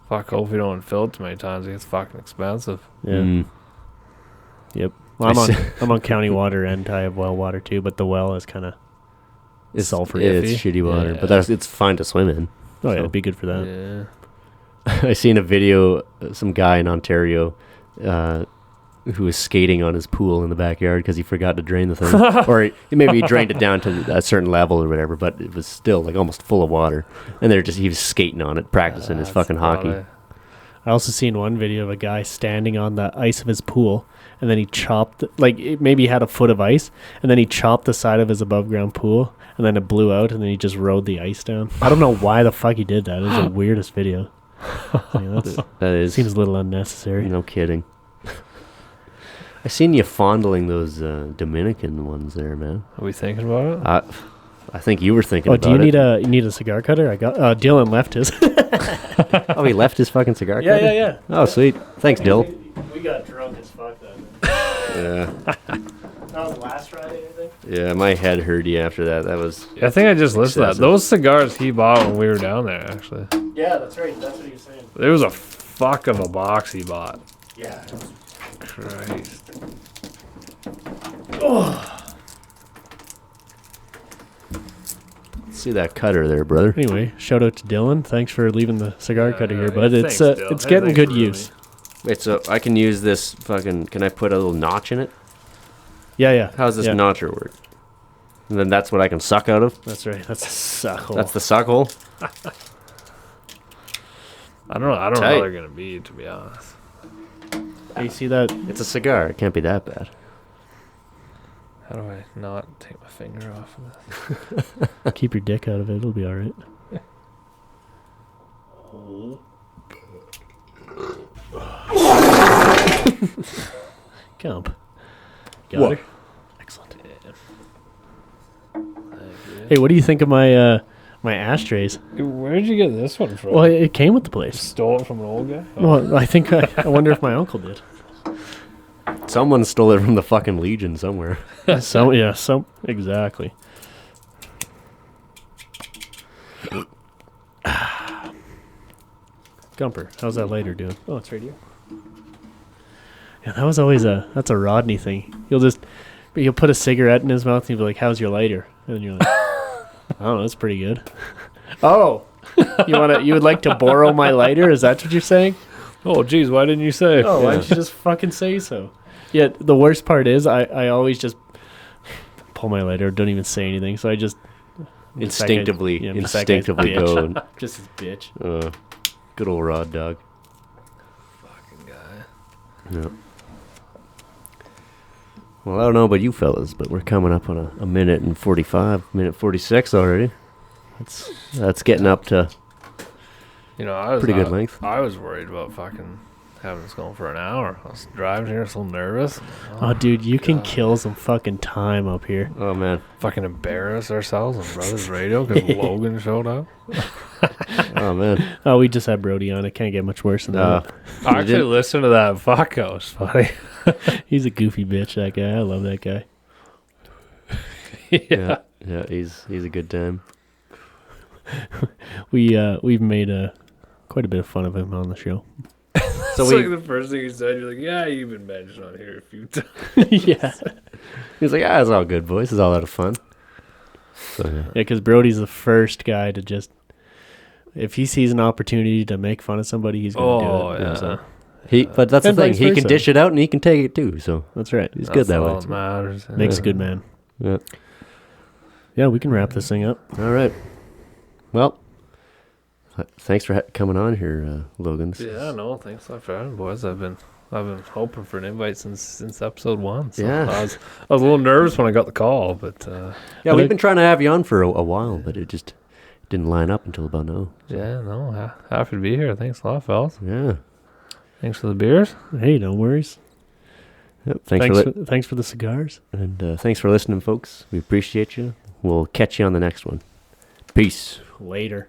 Fuck, hope we don't fill it too many times. It gets fucking expensive. Yeah. Yep. Well, I'm on county water and I have well water too, but the well is kind of sulfur. It's shitty water, but it's fine to swim in. Oh yeah, it'd be good for that. Yeah. I seen a video, some guy in Ontario who was skating on his pool in the backyard because he forgot to drain the thing. Or maybe he drained it down to a certain level or whatever, but it was still almost full of water. And he was skating on it, practicing his fucking hockey. I also seen one video of a guy standing on the ice of his pool, and then he chopped, maybe he had a foot of ice, and then he chopped the side of his above ground pool, and then it blew out, and then he just rode the ice down. I don't know why the fuck he did that. It was the weirdest video. That seems a little unnecessary. No kidding. I seen you fondling those Dominican ones there, man. Are we thinking about it? I think you were thinking about it. Oh, do you need a cigar cutter? I got Dylan left his. Oh, he left his fucking cigar cutter? Yeah. Oh, sweet. Thanks, Dill. We got drunk as fuck that night. Yeah. That was last Friday, I think. Yeah, my head hurt you after that. That was... I think I just listened to that. Those cigars he bought when we were down there, actually. Yeah, that's right. That's what he was saying. There was a fuck of a box he bought. Yeah. Christ. See that cutter there, brother. Anyway, shout out to Dylan. Thanks for leaving the cigar cutter here, bud. thanks, It's Dylan. it's Hey, getting thanks good for use. Wait, so I can use this fucking... Can I put a little notch in it? Yeah. How does this notcher work? And then that's what I can suck out of? That's right. That's a suck hole. That's the suck hole? I don't know Tight. how they're gonna be, to be honest. You see that? It's a cigar. It can't be that bad. How do I not take my finger off of this? Keep your dick out of it. It'll be all right. Gump. Got her? Excellent. Hey, what do you think of my my ashtrays? Where'd you get this one from? Well, it came with the place. Stole it from an old guy? Well, I think I wonder if my uncle did. Someone stole it from the fucking Legion somewhere. Exactly. Gumper, how's that lighter doing? Oh, it's right here. Yeah, that was always that's a Rodney thing. You'll put a cigarette in his mouth and you'll be like, "How's your lighter?" And then you're like, "I don't know, it's pretty good." Oh, you would like to borrow my lighter? Is that what you're saying? Oh, geez, why didn't you say? Oh, why don't you just fucking say so? Yeah, the worst part is I always just pull my lighter, don't even say anything. So I just Instinctively Yeah, go. and just his bitch. Good old Rod dog. Fucking guy. Yeah. Well, I don't know about you fellas, but we're coming up on a minute and 45, minute 46 already. That's getting up to You know, I was pretty good length. I was worried about fucking having this going for an hour. I was driving here so nervous. Oh, dude, you can kill some fucking time up here. Oh, man. Fucking embarrass ourselves on Brothers Radio because Logan showed up. Oh, man. Oh, we just had Brody on. It can't get much worse than that. I actually listened to that. Fuck, that was funny. He's a goofy bitch, that guy. I love that guy. Yeah. Yeah, he's a good time. We've made quite a bit of fun of him on the show. So It's we, like the first thing he said, you're like, yeah, you've been mentioned on here a few times. Yeah. he's like, it's all good, boys. It's all out of fun. So, yeah. Yeah, because Brody's the first guy to just, if he sees an opportunity to make fun of somebody, he's going to do it. Yeah. So, But that's the And thing. vice He can versa. dish it out and he can take it too. So that's right. he's good that way. That's all that matters. Makes a good man. Yeah. Yeah, we can wrap this thing up. All right. Well, thanks for coming on here, Logan. Yeah, no, thanks a lot for having me, boys. I've been hoping for an invite since episode 1. So Yeah. I was a little nervous when I got the call, but Yeah, we've been trying to have you on for a while, but it just didn't line up until about now. So, yeah, no, happy to be here. Thanks a lot, fellas. yeah. Thanks for the beers. Hey, no worries. Yep. Thanks for the cigars. And thanks for listening, folks. We appreciate you. We'll catch you on the next one. Peace. Later.